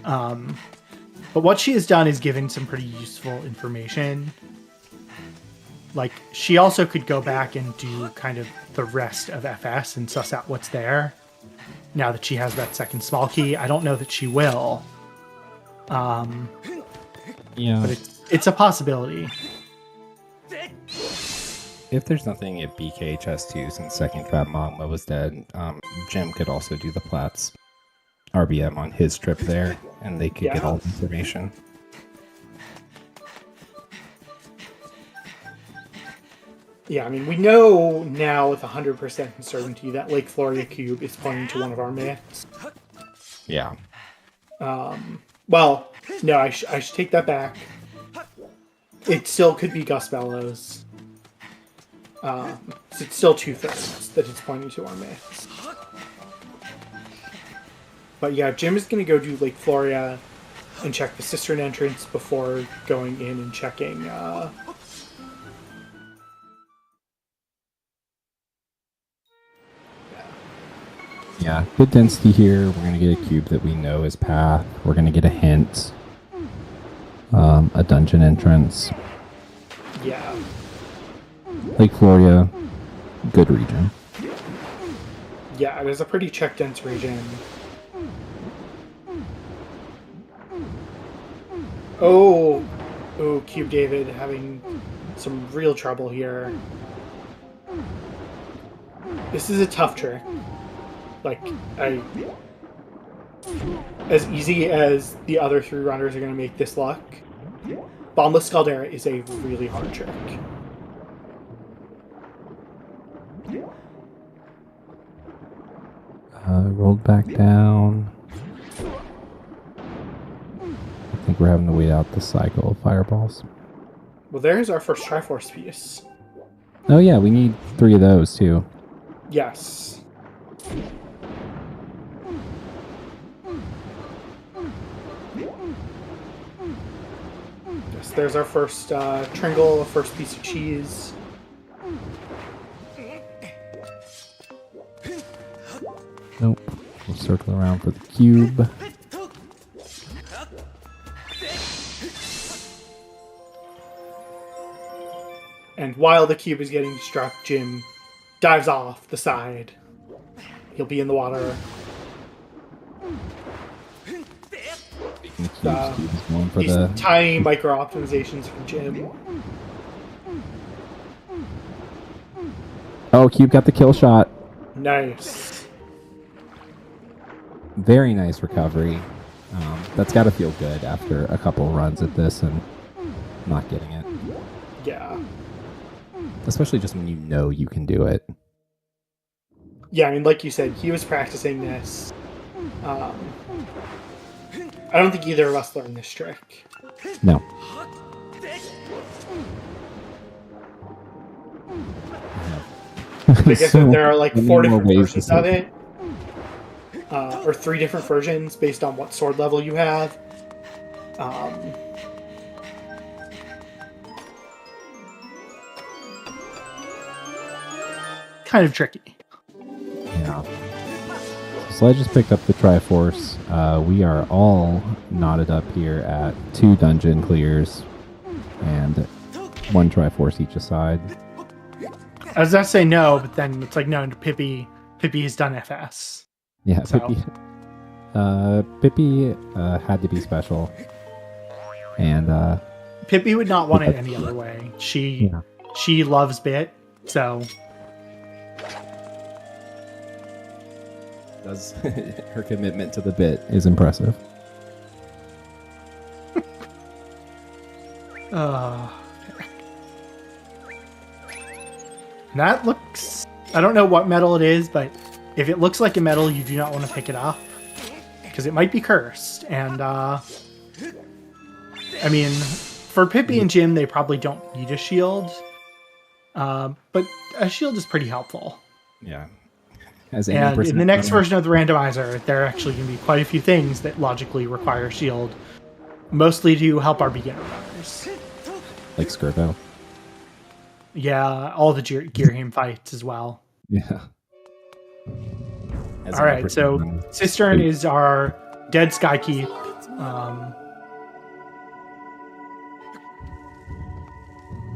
But what she has done is given some pretty useful information. Like, she also could go back and do kind of the rest of FS and suss out what's there. Now that she has that second small key, I don't know that she will. Yeah. But it's a possibility. If there's nothing at BK chest 2 since second trap Magma was dead, Jim could also do the Platts RBM on his trip there, and they could get all the information. Yeah, I mean, we know now with 100% certainty that Lake Floria Cube is pointing to one of our myths. Yeah. Well, no, I should take that back. It still could be Gus Bellows. So it's still 2/3 that it's pointing to our myths. But yeah, Jim is going to go do Lake Floria and check the cistern entrance before going in and checking... Yeah, good density here. We're going to get a cube that we know is path. We're going to get a hint. A dungeon entrance. Yeah. Lake Floria, good region. Yeah, it is a pretty check-dense region. Oh, Cube David having some real trouble here. This is a tough trick. Like, as easy as the other 3 runners are going to make this luck, Bombless Caldera is a really hard trick. Rolled back down. I think we're having to wait out the cycle of fireballs. Well, there's our first Triforce piece. Oh yeah, we need 3 of those too. Yes. Yes, there's our first Tringle, first piece of cheese. Nope. We'll circle around for the cube. And while the cube is getting struck, Jim dives off the side. He'll be in the water. The cube's going for These the... tiny micro optimizations from Jim. Oh, cube got the kill shot. Nice. Very nice recovery. That's got to feel good after a couple runs at this and not getting it. Yeah. Especially just when you know you can do it. Yeah, I mean, like you said, he was practicing this. I don't think either of us learned this trick. No. I guess So there are like many 4 more different ways versions to of say it. Or 3 different versions based on what sword level you have. Kind of tricky. Yeah. So I just picked up the Triforce. We are all knotted up here at 2 dungeon clears and 1 Triforce each aside. I was going to say no, but then it's like, no, Pippi has done FS. Yeah, So. Pippi had to be special. And Pippi would not want it any other way. She loves Bit, so does her commitment to the bit is impressive. That looks... I don't know what metal it is, but if it looks like a metal, you do not want to pick it up. Because it might be cursed. And, I mean, for Pippi and Jim, they probably don't need a shield. But a shield is pretty helpful. Yeah. And in the next version of the randomizer, there are actually going to be quite a few things that logically require a shield. Mostly to help our beginner runners. Like Skirbo. Yeah, all the Gearheim fights as well. Yeah. All right, so Cistern is our dead Skykeep.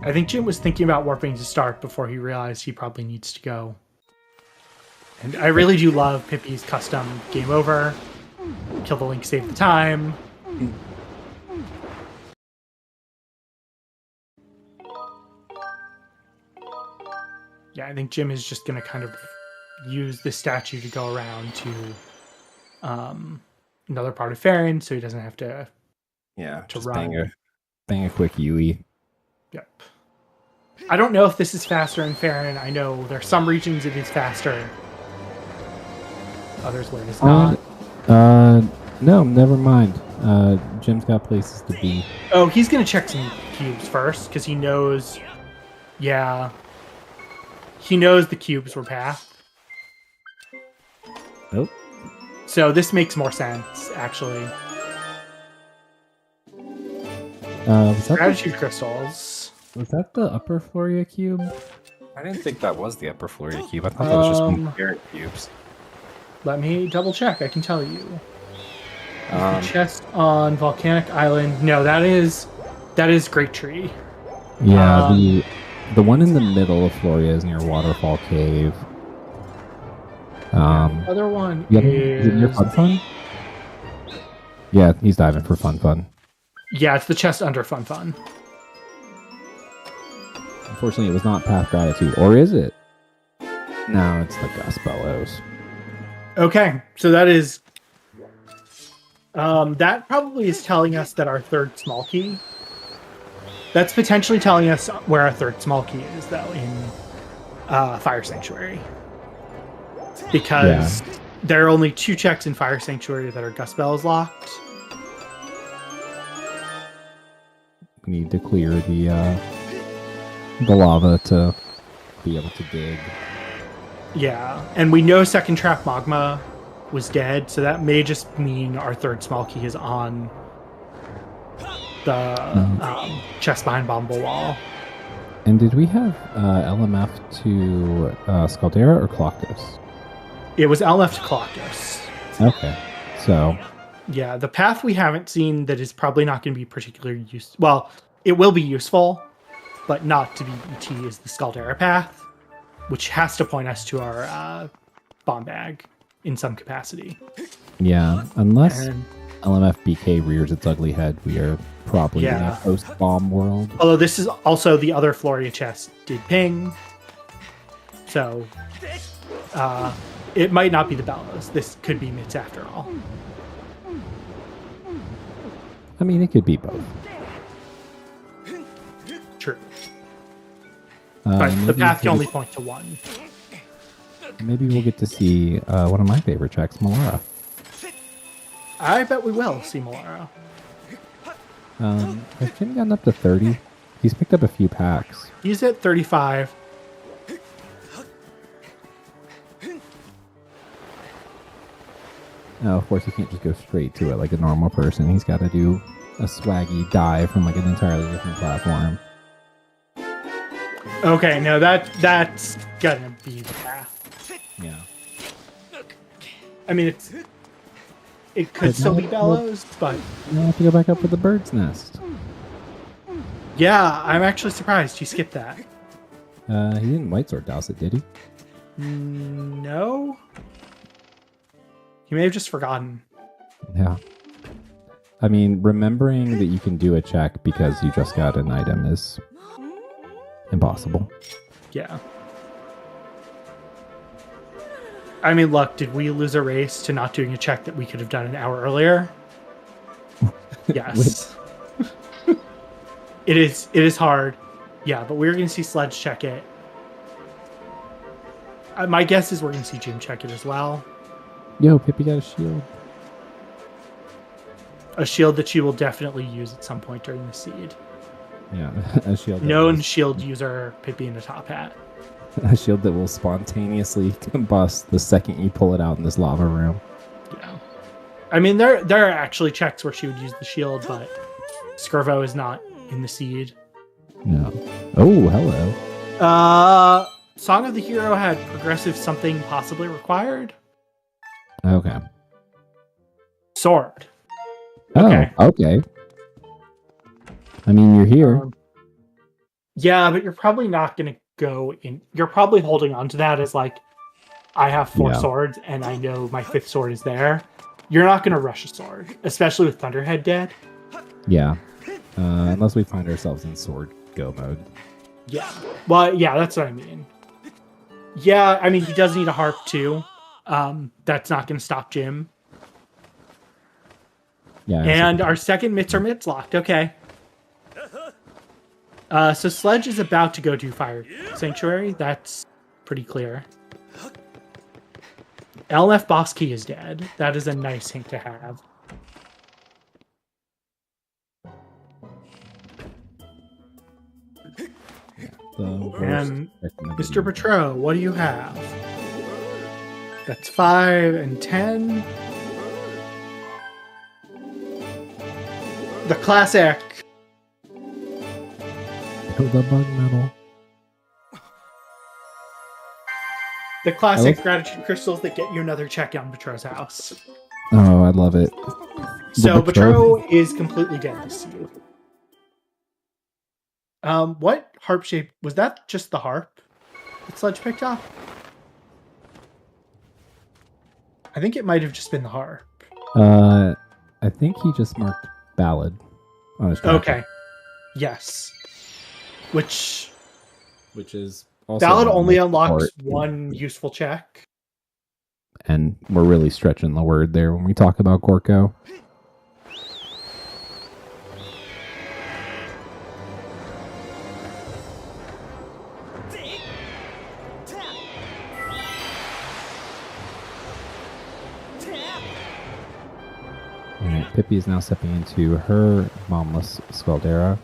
I think Jim was thinking about warping to start before he realized he probably needs to go. And I really do love Pippi's custom game over. Kill the link, save the time. Yeah, I think Jim is just going to kind of use this statue to go around to another part of Farron, so he doesn't have to just run. Bang a quick Yui. Yep. I don't know if this is faster in Farron. I know there are some regions it is faster. Others where it is not. No, never mind. Jim's got places to be. Oh, he's going to check some cubes first, because he knows... Yeah. He knows the cubes were path. Nope. So this makes more sense, actually. Gratitude crystals. Was that the upper Floria cube? I didn't think that was the upper Floria cube. I thought that was just one of the parent cubes. Let me double check. I can tell you. The chest on Volcanic Island. No, that is Great Tree. Yeah, the one in the middle of Floria is near Waterfall Cave. The other one is it near Fun? Yeah, he's diving for Fun. Yeah, it's the chest under Fun. Unfortunately, it was not Path Gratitude. Or is it? No, it's the Gus Bellows. Okay, so that is... that probably is telling us that our third small key... That's potentially telling us where our third small key is, though, in Fire Sanctuary. Because there are only 2 checks in Fire Sanctuary that are Gus Bells locked. We need to clear the lava to be able to dig. Yeah, and we know Second Trap Magma was dead, so that may just mean our third small key is on the chest behind Bumble Wall. And did we have LMF to Scaldera or Clockus? It was LMF to Clockus. Okay, so... Yeah, the path we haven't seen that is probably not going to be particularly useful. Well, it will be useful, but not to be ET is the Scaldera path, which has to point us to our bomb bag in some capacity. Yeah, unless LMF BK rears its ugly head, we are probably in a post-bomb world. Although this is also the other Floria chest did ping, so it might not be the Bellows. This could be Mitz after all. I mean, it could be both. True. But the maybe path can we'll only get- point to one. Maybe we'll get to see one of my favorite checks, Melara. I bet we will see Melara. Has Jim gotten up to 30? He's picked up a few packs. He's at 35. Oh, of course, he can't just go straight to it like a normal person. He's got to do a swaggy dive from like an entirely different platform. Okay, no, that's gonna be the path. Yeah. I mean, it could But still now be it's- Bellows, but You have to go back up with the bird's nest. yeah, I'm actually surprised he skipped that. He didn't white sword douse it, did he? No, he may have just forgotten. Yeah. I mean, remembering that you can do a check because you just got an item is impossible. Yeah. I mean, look, did we lose a race to not doing a check that we could have done an hour earlier? Yes. It is hard. Yeah, but we're going to see Sledge check it. My guess is we're going to see Jim check it as well. Yo, Pippi got a shield. A shield that she will definitely use at some point during the seed. Yeah, a shield. that Known will- shield user, Pippi in a top hat. A shield that will spontaneously combust the second you pull it out in this lava room. Yeah. I mean, there are actually checks where she would use the shield, but Skirvo is not in the seed. No. Oh, hello. Song of the Hero had progressive something possibly required. Okay. Sword. Oh, Okay. okay. I mean, you're here. Yeah, but you're probably not going to go in. You're probably holding on to that as like, I have 4 Yeah. swords and I know my 5th sword is there. You're not going to rush a sword, especially with Thunderhead dead. Yeah. Unless we find ourselves in sword go mode. Yeah. Well, yeah, that's what I mean. Yeah, I mean, he does need a harp too. That's not going to stop Jim. Yeah. And our second mitts are mitts locked. Okay. So Sledge is about to go to Fire Sanctuary. That's pretty clear. LF boss key is dead. That is a nice hint to have. And Mr. Petro, what do you have? That's 5 and 10. The classic. The bug metal. The classic gratitude crystals that get you another check on Petro's house. Oh, I love it. So Petro- Petro is completely dead this year. What harp shape was that? Just the harp that Sledge picked up? I think it might have just been the harp. I think he just marked ballad on his track. Okay. Yes. Which Which is also ballad only like unlocks part. one useful check. And we're really stretching the word there when we talk about Gorko. Alright, Pippi is now stepping into her momless Scaldera.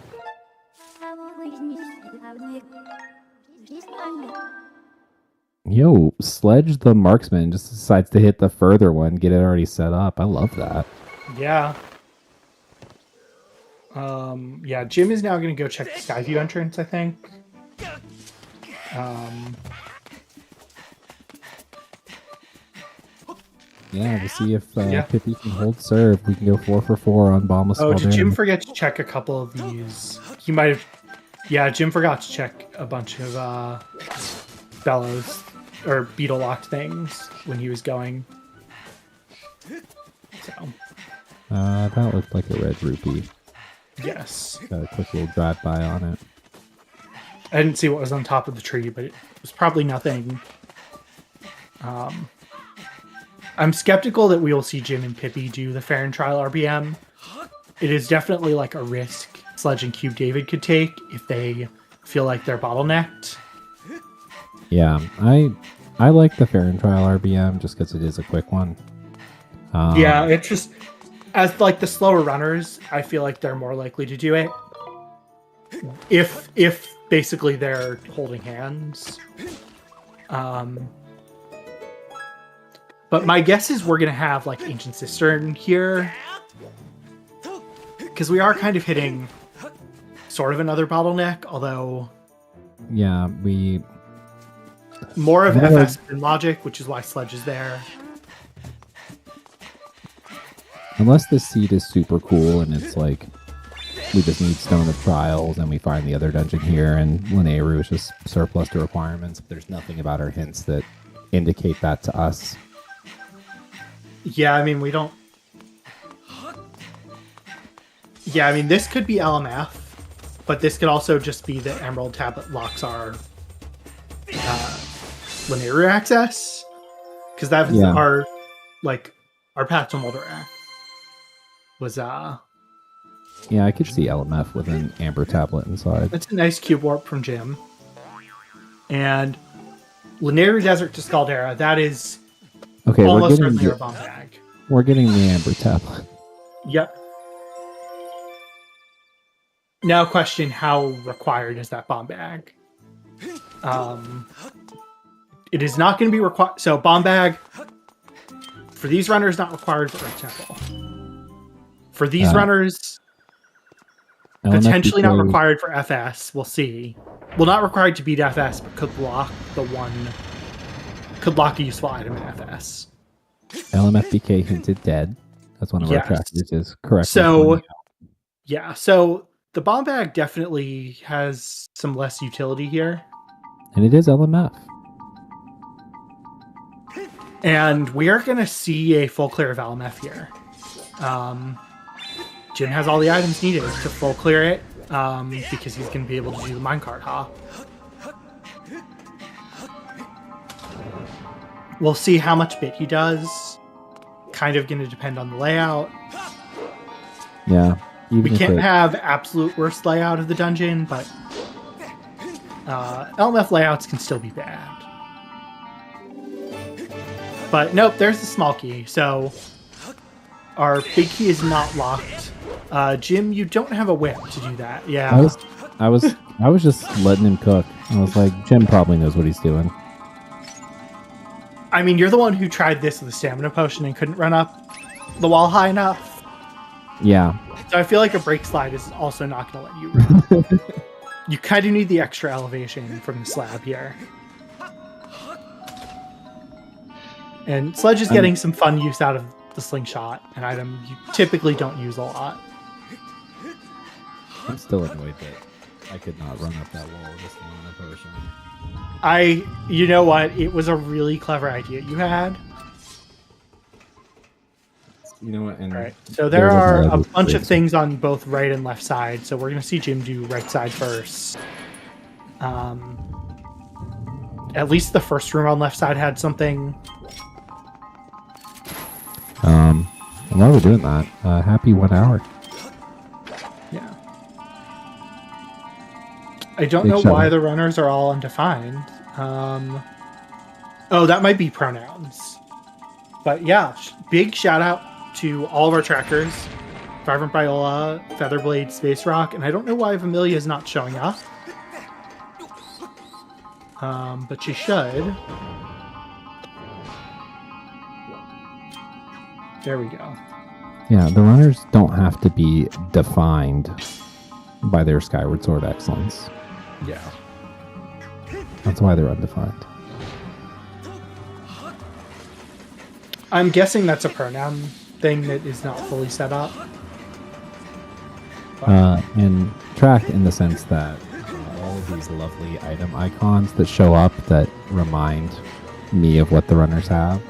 Yo, Sledge the marksman just decides to hit the further one, get it already set up. I love that. Yeah. Yeah, Jim is now going to go check the Skyview entrance, I think. Yeah, we'll see if Yeah. Pippi can hold serve. We can go 4 for 4 on bombless. Oh, did Scaldera. Jim forget to check a couple of these? He might have. Yeah, Jim forgot to check a bunch of bellows or beetle locked things when he was going. So, That looked like a red rupee. yes. Got a quick little drive by on it. I didn't see what was on top of the tree, but it was probably nothing. I'm skeptical that we will see Jim and Pippi do the fair and trial RBM. it is definitely like a risk Sledge and Cube David could take if they feel like they're bottlenecked. Yeah, I like the Fair and Trial RBM just because it is a quick one. Yeah, it's just as like the slower runners, I feel like they're more likely to do it if basically they're holding hands. But my guess is we're gonna have like Ancient Cistern here because we are kind of hitting sort of another bottleneck, although Yeah, we more of FS than Logic, which is why Sledge is there. unless this seed is super cool and it's like we just need Stone of Trials and we find the other dungeon here and Linnea is just surplus to requirements. There's nothing about our hints that indicate that to us. Yeah, I mean, we don't... Yeah, I mean, this could be LMF, but this could also just be that Emerald Tablet locks our Linnea access, because that was our path to Moldorak was Yeah, I could see LMF with an Amber Tablet inside. That's a nice cube warp from Jim. And Linnea Desert to Scaldera, that is Okay, almost certainly a bomb bag. We're getting the Amber Tablet. Yep. Now question, how required is that bomb bag? It is not going to be required. So bomb bag for these runners, not required for Earth Temple. For these runners, potentially not required for FS. We'll see. Well, not required to beat FS, but could block a useful item in FS. LMFBK hinted dead. That's one of our trackers is correct. So, yeah. So the bomb bag definitely has some less utility here. And it is LMF. And we are going to see a full clear of LMF here. Jin has all the items needed to full clear it because he's going to be able to do the minecart hop. We'll see how much bit he does. Kind of going to depend on the layout. Yeah. We can't have absolute worst layout of the dungeon, but LMF layouts can still be bad. But nope, there's the small key. So our big key is not locked. Jim, you don't have a whip to do that. Yeah. I was just letting him cook. I was like, Jim probably knows what he's doing. I mean, you're the one who tried this with a stamina potion and couldn't run up the wall high enough. Yeah. So I feel like a brake slide is also not going to let you run. You kind of need the extra elevation from the slab here. And Sledge is getting some fun use out of the slingshot, an item you typically don't use a lot. I'm still annoyed that I could not run up that wall with a stamina potion. You know what? It was a really clever idea you had. You know what? And right. So there are a bunch of things on both right and left side. So we're going to see Jim do right side first. At least the first room on left side had something. And while we're doing that, happy 1 hour. Yeah. I don't know why the runners are all undefined. Oh, that might be pronouns. But yeah, big shout out to all of our trackers. Vibrant Viola, Featherblade, Space Rock, and I don't know why Amelia is not showing up. But she should. There we go. Yeah, the runners don't have to be defined by their Skyward Sword excellence. Yeah. That's why they're undefined. I'm guessing that's a pronoun thing that is not fully set up. And tracked in the sense that all of these lovely item icons that show up that remind me of what the runners have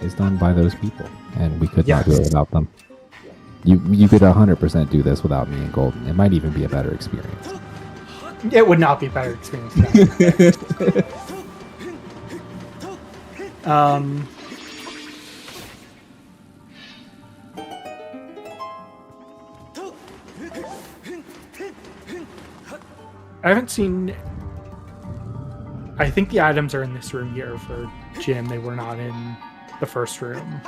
is done by those people. And we could not do it without them. You could 100% do this without me and Golden. It might even be a better experience. It would not be a better experience. I haven't seen. I think the items are in this room here for Jim. They were not in the first room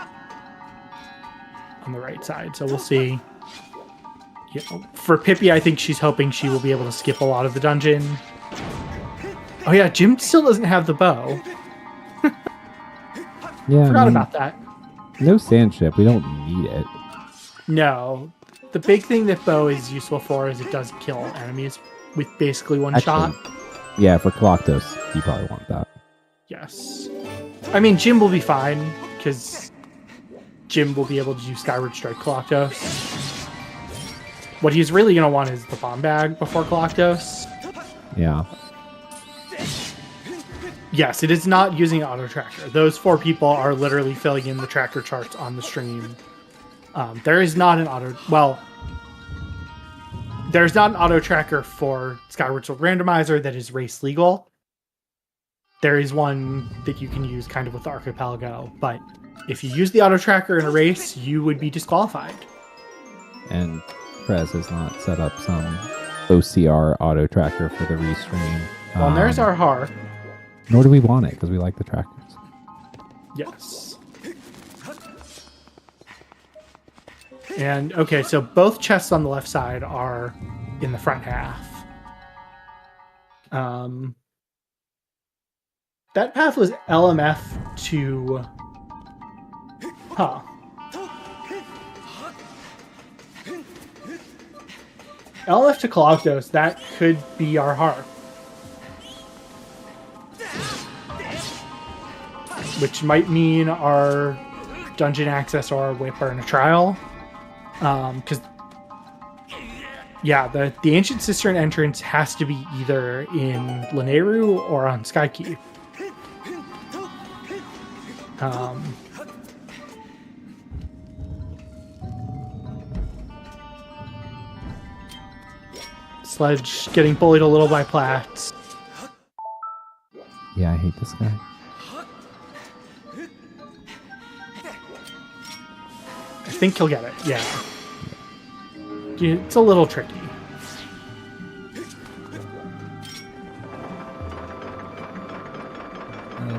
on the right side. So we'll see. You know, for Pippi, I think she's hoping she will be able to skip a lot of the dungeon. Oh yeah, Jim still doesn't have the bow. Yeah, Forgot about that. No sand ship. We don't need it. No. The big thing that bow is useful for is it does kill enemies with basically one shot. Yeah, for Coloctos, you probably want that. Yes. I mean, Jim will be fine, because Jim will be able to do Skyward Strike Coloctos. What he's really going to want is the bomb bag before Coloctos. Yeah. Yes, it is not using auto tracker. Those 4 people are literally filling in the tracker charts on the stream. There is not an auto... Well, there's not an auto tracker for Skyward Sword Randomizer that is race legal. There is one that you can use kind of with the Archipelago, but if you use the auto tracker in a race, you would be disqualified. And Prez has not set up some OCR auto tracker for the restream. Well, and there's our heart. Nor do we want it, because we like the trackers. Yes. And, okay, so both chests on the left side are in the front half. That path was LMF to... Huh. LMF to Coloctos, that could be our heart. Which might mean our dungeon access or our whip are in a trial. Because, yeah, the Ancient Cistern entrance has to be either in Lanayru or on Skykeep. Sledge getting bullied a little by Platts. Yeah, I hate this guy. I think he'll get it, yeah. It's a little tricky.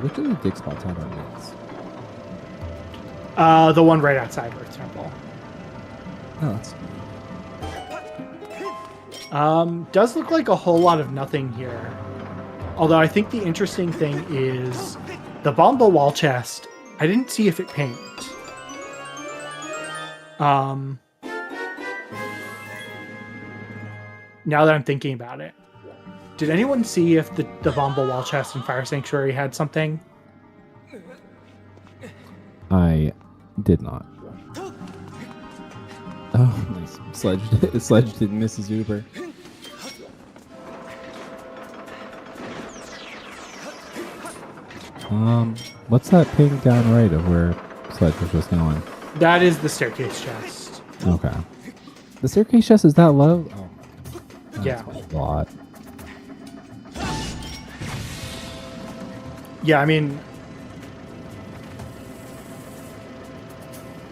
Which of the dig spots have our names? The one right outside Earth Temple. Oh, that's... Does look like a whole lot of nothing here. Although I think the interesting thing is the Bomba wall chest, I didn't see if it pinged. Now that I'm thinking about it. Did anyone see if the Bomba wall chest in Fire Sanctuary had something? I did not. Oh, nice. Sledge didn't miss his Uber. What's that ping down right of where Sledge was just going? That is the staircase chest. Okay. The staircase chest is that low? Oh, that's Yeah. a lot. Yeah, I mean,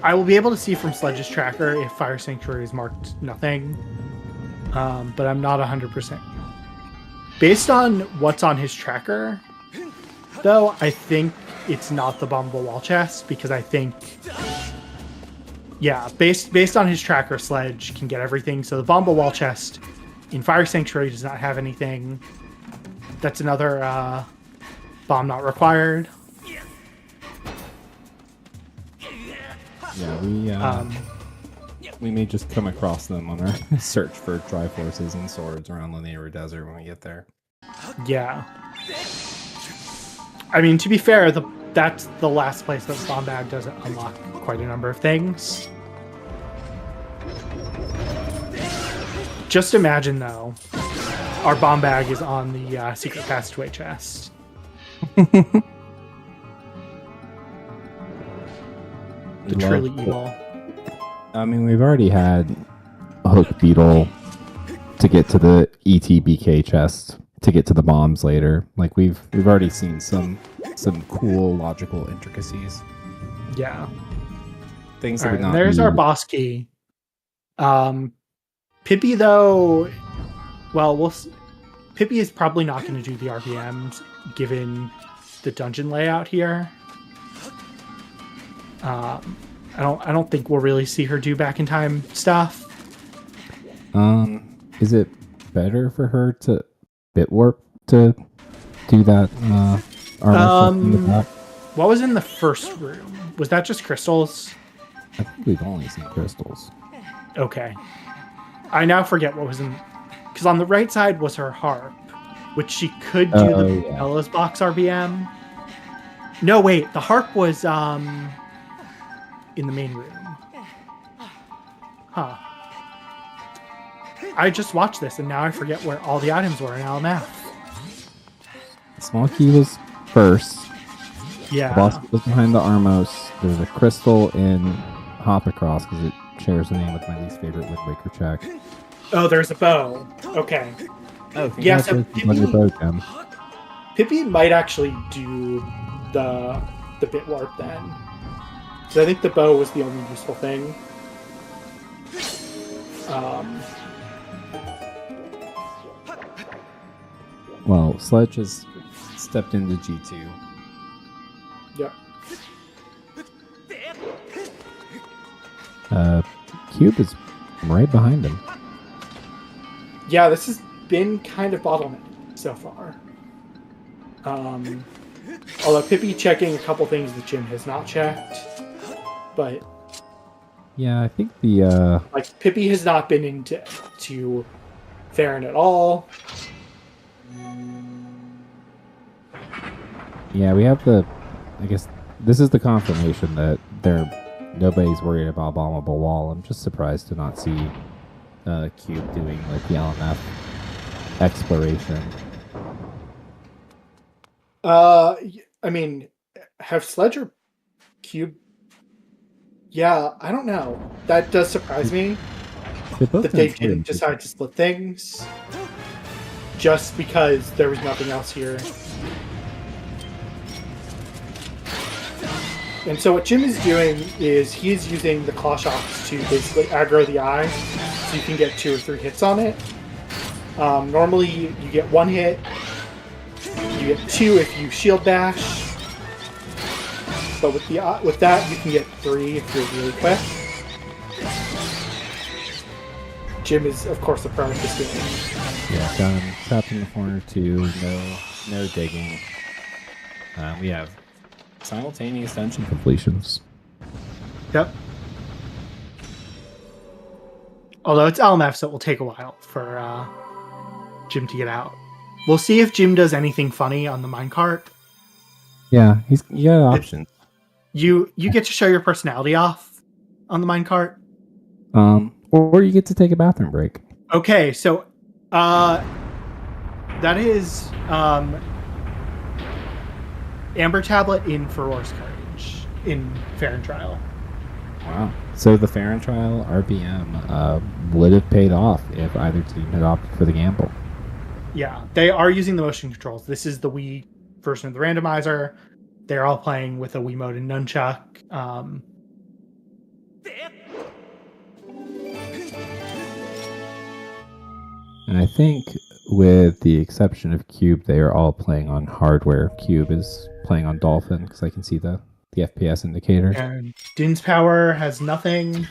I will be able to see from Sledge's tracker if Fire Sanctuary is marked nothing, but I'm not 100%. Based on what's on his tracker, though, I think it's not the Bombable Wall Chest, because I think, yeah, based on his tracker, Sledge can get everything. So the Bombable Wall Chest in Fire Sanctuary does not have anything. That's another bomb not required. Yeah, we may just come across them on our search for Triforces and swords around Lanayru Desert when we get there. Yeah. I mean, to be fair, that's the last place that Bomb Bag doesn't unlock quite a number of things. Just imagine, though, our Bomb Bag is on the Secret Passageway chest. The truly evil. I mean, we've already had a Hook Beetle to get to the ETBK chest to get to the bombs later. Like we've already seen some cool logical intricacies. Yeah. Things All that right, would not there's be... our boss key. Pippi, though, well, Pippi is probably not going to do the RBMs given the dungeon layout here. I don't think we'll really see her do back in time stuff. Is it better for her to bit warp to do that armor stuff in the back? What was in the first room? Was that just crystals? I think we've only seen crystals. Okay. I now forget what was in... Because on the right side was her harp, which she could do the Bella's box RBM. No, wait. The harp was in the main room. Huh. I just watched this, and now I forget where all the items were in LMF. Small key was first. Yeah. The boss was behind the Armos. There's a crystal in Hop Across because it shares the name with my least favorite Wind Waker check. Oh, there's a bow. Okay. Oh, Yeah, so Pippi might actually do the bit warp then. So I think the bow was the only useful thing. Well, Sledge has stepped into G2. Yep. Cube is right behind him. Yeah, this has been kind of bottleneck so far. Although Pippi checking a couple things that Jim has not checked. But yeah, I think the like Pippi has not been into Farron at all. Yeah, we have I guess this is the confirmation that nobody's worried about bombable wall. I'm just surprised to not see Cube doing like the LMF exploration. I mean, have Sledge or Cube? Yeah, I don't know. That does surprise me that they didn't decide to split things just because there was nothing else here. And so what Jim is doing is he's using the claw shots to basically aggro the eye so you can get 2 or 3 hits on it. Normally you get 1 hit, you get 2 if you shield dash, but with that you can get 3 if you're really quick. Jim is of course the pro at this game. Yeah, done. Trapped in the corner too. No digging. We have simultaneous dungeon completions. Yep. Although it's LMF, so it will take a while for Jim to get out. We'll see if Jim does anything funny on the minecart. Yeah, you got options. You get to show your personality off on the minecart. Or you get to take a bathroom break. Okay, so that is Amber Tablet in Furor's Courage in Farron Trial. Wow. So the Farron Trial RBM would have paid off if either team had opted for the gamble. Yeah, they are using the motion controls. This is the Wii version of the randomizer. They're all playing with a Wiimote and nunchuck. And I think with the exception of Cube, they are all playing on hardware. Cube is playing on Dolphin because I can see the FPS indicator. And Din's Power has nothing.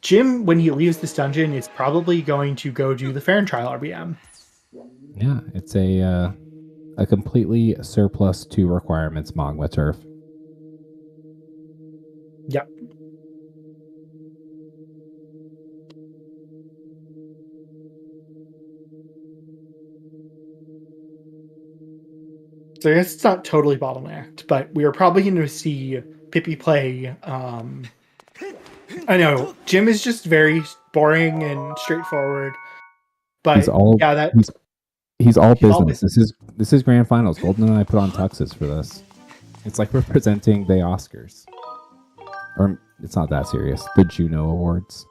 Jim, when he leaves this dungeon, is probably going to go do the Farron Trial RBM. Yeah, it's a completely surplus to requirements Magma turf. Yep. So I guess it's not totally bottlenecked, but we are probably going to see Pippi play. I know Jim is just very boring and straightforward, but he's all business. All business. This is grand finals. Golden and I put on tuxes for this. It's like we're presenting the Oscars, or it's not that serious. The Juno Awards.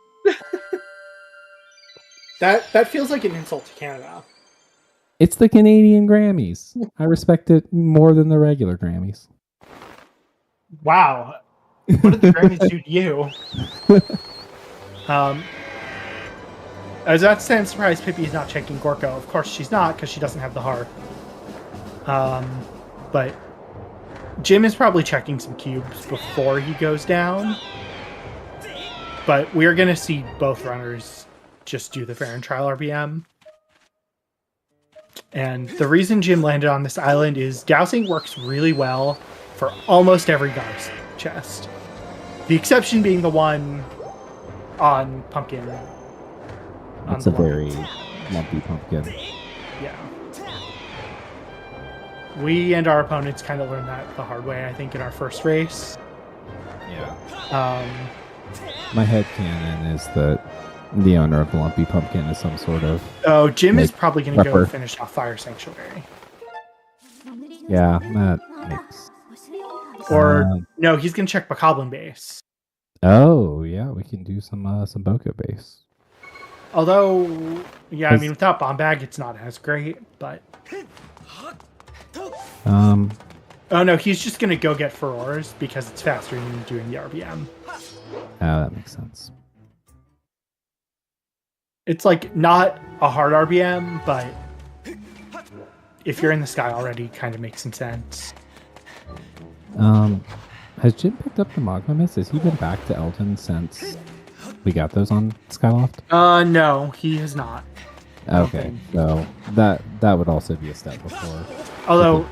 That feels like an insult to Canada. It's the Canadian Grammys. I respect it more than the regular Grammys. Wow. What did the Grammys do to you? I was about to say I'm surprised Pippi is not checking Gorko. Of course she's not, because she doesn't have the heart. But Jim is probably checking some cubes before he goes down. But we're going to see both runners just do the fair and trial RBM. And the reason Jim landed on this island is dowsing works really well for almost every goddess chest. The exception being the one on Pumpkin. It's a very lumpy pumpkin. Yeah. We and our opponents kind of learned that the hard way, I think, in our first race. Yeah. My headcanon is that the owner of the lumpy pumpkin is some sort of... Oh, Jim is probably going to go prepper. finish off Fire Sanctuary. Yeah, that makes... Or, no, he's going to check Bokoblin base. Oh, yeah, we can do some Boko base. Although, yeah, I mean, without Bomb Bag, it's not as great, but... Oh, no, he's just going to go get Furores because it's faster than doing the RBM. Oh, that makes sense. It's, like, not a hard RBM, but if you're in the sky already, kind of makes some sense. Has Jim picked up the Magma Mist? Has he been back to Elton since we got those on Skyloft? No, he has not. Okay, so that would also be a step before. Although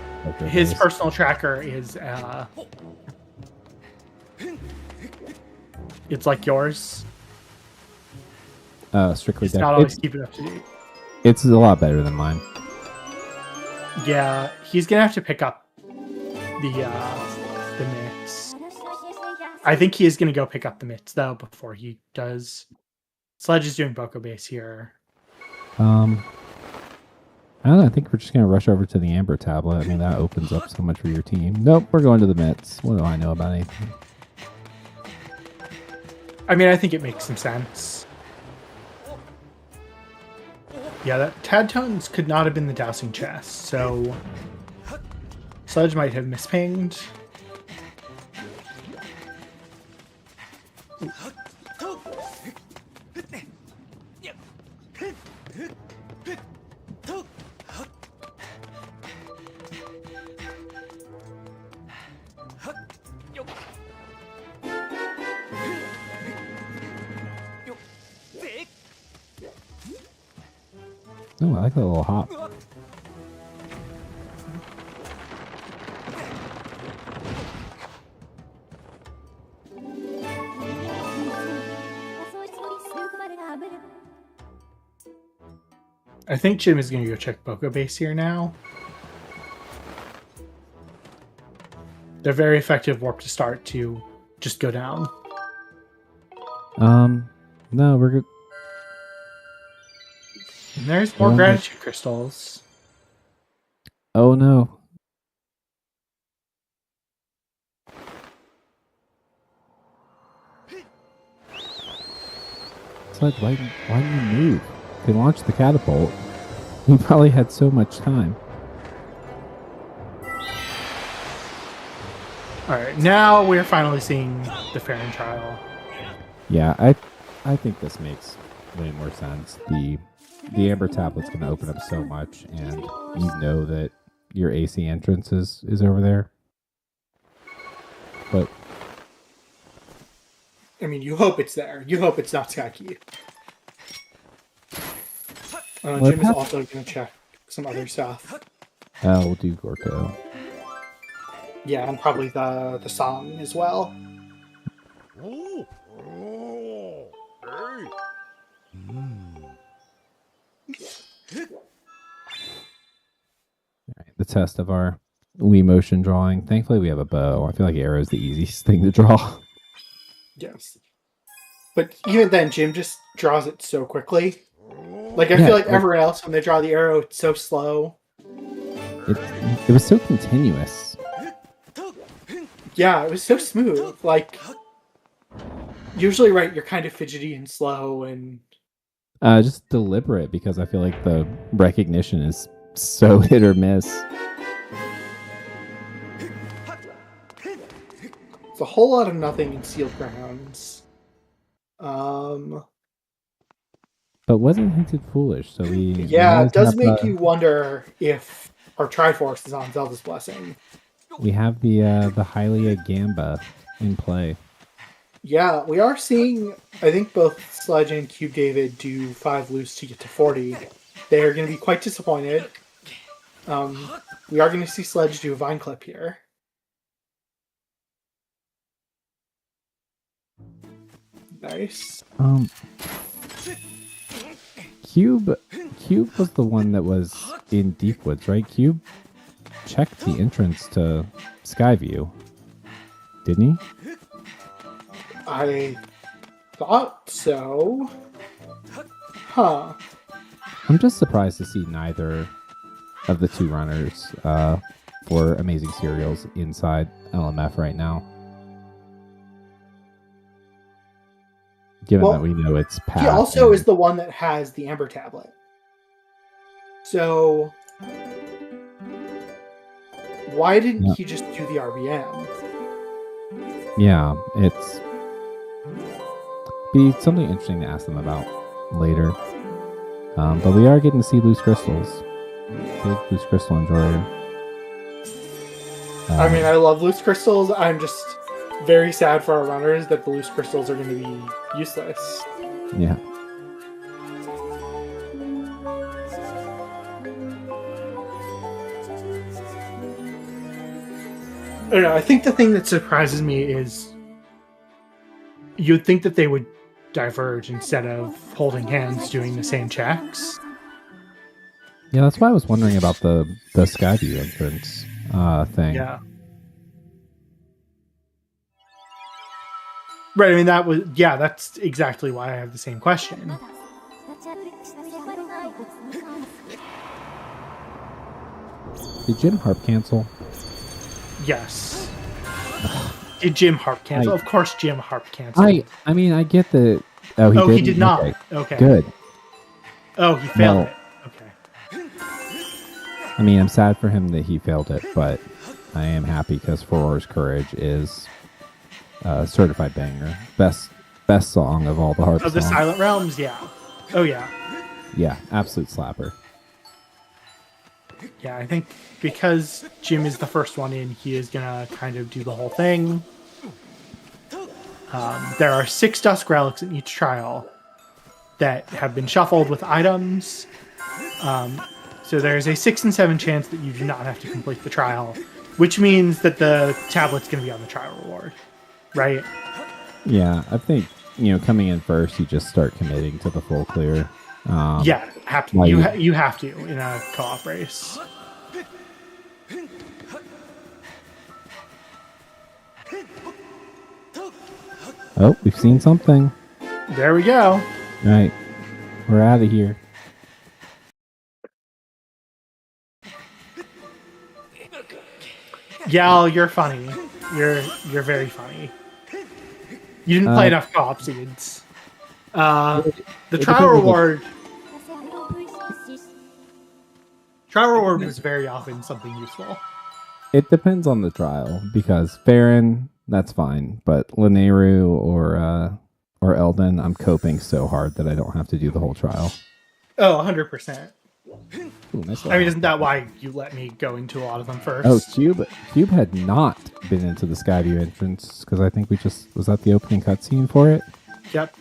his personal tracker is it's like yours. Strictly It's not always keeping up to date. It's a lot better than mine. Yeah, he's gonna have to pick up the mitts. I think he is gonna go pick up the mitts though before he does. Sledge is doing Boko base here. I don't know, I think we're just going to rush over to the Amber tablet. I mean, that opens up so much for your team. Nope, we're going to the mitts. What do I know about anything? I mean, I think it makes some sense. Yeah, that Tad Tones could not have been the dowsing chest, so Sledge might have mispinged. Oh, I like that little hop. I think Jim is going to go check Boko base here now. They're very effective warp to start to just go down. No, we're good. And there's more gratitude crystals. Oh no. It's like, why didn't you move? They launched the catapult. You probably had so much time. Alright, now we're finally seeing the fair and trial. Yeah, I think this makes way more sense. The Amber tablet's going to open up so much, and you know that your AC entrance is over there. But I mean, you hope it's there. You hope it's not Skykeep. Jim is also going to check some other stuff. we'll do Gorko. Yeah, and probably the song as well. Alright, the test of our Wii motion drawing. Thankfully, we have a bow. I feel like arrow is the easiest thing to draw. Yes. But even then, Jim just draws it so quickly. Like, I feel like everyone else, when they draw the arrow, it's so slow. It was so continuous. Yeah, it was so smooth. Like, usually, right, you're kind of fidgety and slow and... Just deliberate, because I feel like the recognition is so hit or miss. It's a whole lot of nothing in Sealed Grounds. But wasn't hinted foolish, so we Yeah, always it does have make you wonder if our Triforce is on Zelda's Blessing. we have the Hylia Gamba in play. Yeah, we are seeing, I think both Sledge and Cube David do 5 loose to get to 40. They are going to be quite disappointed. We are going to see Sledge do a Vine Clip here. Nice. Cube was the one that was in Deep Woods, right? Cube checked the entrance to Skyview, didn't he? I thought so. Huh. I'm just surprised to see neither of the two runners for Amazing Cereals inside LMF right now. Given that we know it's Pat. He also is the one that has the Amber Tablet. So, why didn't he just do the RBM? Yeah, it's be something interesting to ask them about later. But we are getting to see loose crystals. Big loose crystal enjoyer. I mean, I love loose crystals. I'm just very sad for our runners that the loose crystals are going to be useless. Yeah. I don't know. I think the thing that surprises me is you'd think that they would diverge instead of holding hands doing the same checks. Yeah, that's why I was wondering about the Skyview entrance thing. Yeah. Right, I mean, that's exactly why I have the same question. Did Jim Harp cancel? Yes. Did Jim Harp cancel? Of course Jim Harp canceled. I mean, I get that. He did not. Okay. Good. Oh, he failed it. Okay. I mean, I'm sad for him that he failed it, but I am happy because Furor's Courage is a certified banger. Best song of all the harp songs. Of the Silent Realms, yeah. Oh, yeah. Yeah, absolute slapper. Yeah, I think because Jim is the first one in, he is going to kind of do the whole thing. There are 6 Dusk Relics in each trial that have been shuffled with items. So there's a 6 and 7 chance that you do not have to complete the trial, which means that the tablet's going to be on the trial reward, right? Yeah, I think, coming in first, you just start committing to the full clear. Yeah, you have to in a co-op race. Oh, we've seen something. There we go. All right, we're out of here. Yal, you're funny. You're very funny. You didn't play enough co-op seeds. The trial reward was very often something useful. It depends on the trial, because Farron, that's fine, but Lineru or Eldon, I'm coping so hard that I don't have to do the whole trial. Oh, 100%. Ooh, nice. I mean, isn't that why you let me go into a lot of them first? Oh, Cube had not been into the Skyview entrance, because I think was that the opening cutscene for it? Yep.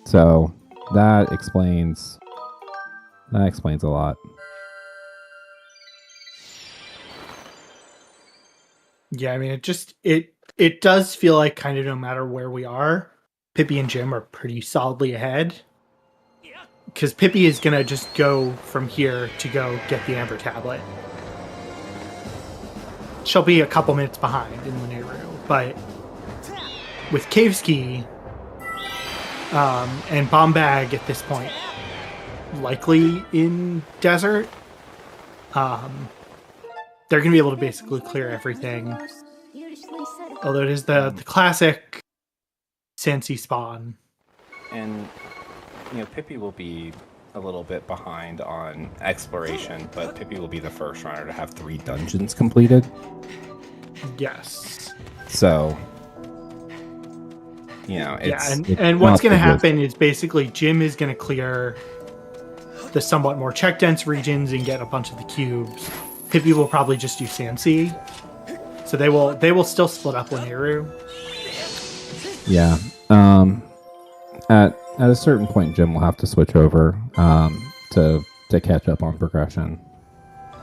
So that explains a lot. Yeah, I mean, it does feel like kind of no matter where we are, Pippi and Jim are pretty solidly ahead. Because Pippi is going to just go from here to go get the Amber Tablet. She'll be a couple minutes behind in Lineru, but with Caveski and Bombag at this point, likely in Desert, they're going to be able to basically clear everything. Although it is the classic Sensi spawn. And, Pippi will be a little bit behind on exploration, but Pippi will be the first runner to have 3 dungeons completed. Yes. So, it's... and what's going to happen is basically Jim is going to clear the somewhat more check dense regions and get a bunch of the cubes. Pippi will probably just do Sansi. So they will still split up Laneru. Yeah. At a certain point, Jim will have to switch over to catch up on progression.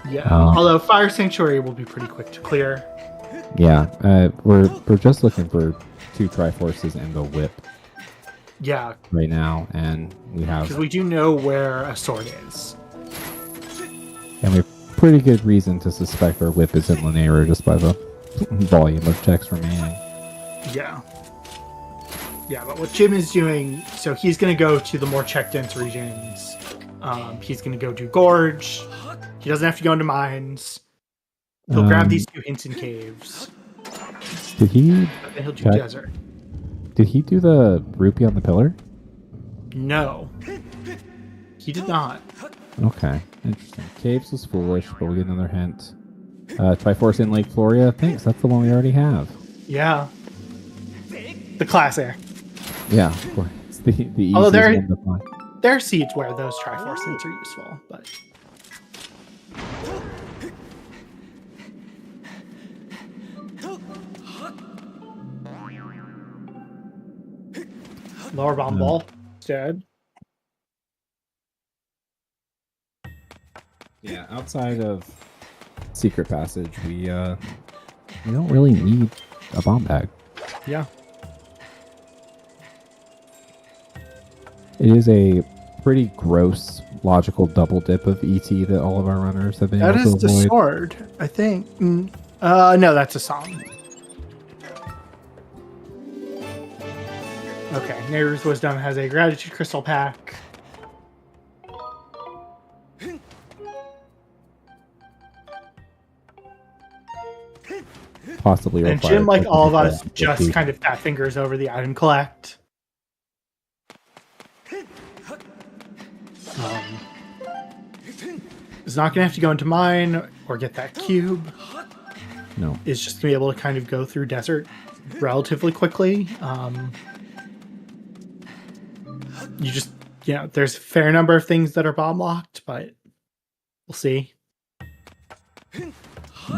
Yeah. Although Fire Sanctuary will be pretty quick to clear. Yeah. We're just looking for 2 Triforces and a whip. Yeah. Right now, and we have because we do know where a sword is. And we have pretty good reason to suspect our whip is in Laneru just by the volume of checks remaining. Yeah. Yeah, but what Jim is doing, so he's going to go to the more check dense regions. He's going to go do Gorge. He doesn't have to go into mines. He'll grab these 2 hints in caves. Did he? And then he'll do desert. Did he do the rupee on the pillar? No. He did not. Okay, interesting. Caves was foolish, but we get another hint. Triforce in Lake Floria. Thanks, that's the one we already have. Yeah. The classic. Yeah, of course. It's the easiest Although one to find. there are seeds where those Triforce hints are useful, but... Lower bomb ball instead. Yeah, outside of Secret Passage, we don't really need a bomb bag. Yeah. It is a pretty gross logical double dip of ET that all of our runners have been That able is to the avoid. sword, I think. No, that's a song. Okay, Nehru's Wisdom has a Gratitude Crystal pack. Possibly And required Jim, like all of us, technical just difficulty. kind of fat fingers over the item collect. Is not going to have to go into mine or get that cube. No. Is just going to be able to kind of go through desert relatively quickly. You just, there's a fair number of things that are bomb locked, but we'll see.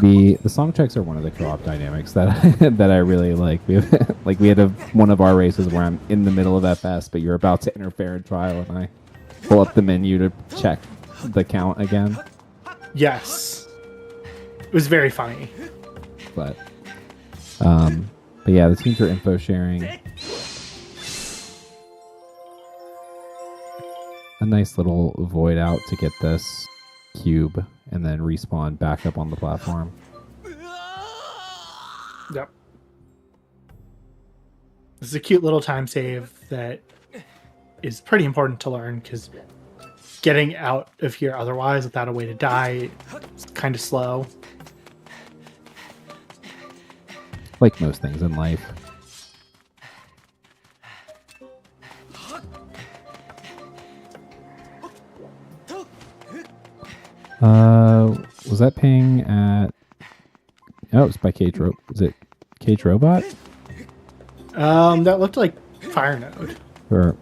The song checks are one of the co-op dynamics that that I really like. We have, we had one of our races where I'm in the middle of FS, but you're about to enter fair and trial, and I pull up the menu to check the count again. Yes, it was very funny. But yeah, the teams are info sharing. A nice little void out to get this cube and then respawn back up on the platform. Yep. This is a cute little time save that is pretty important to learn because getting out of here otherwise without a way to die is kind of slow. Like most things in life. Was that ping at... Oh, it's by Cage Robot. Was it Cage Robot? That looked like Fire Node. Or it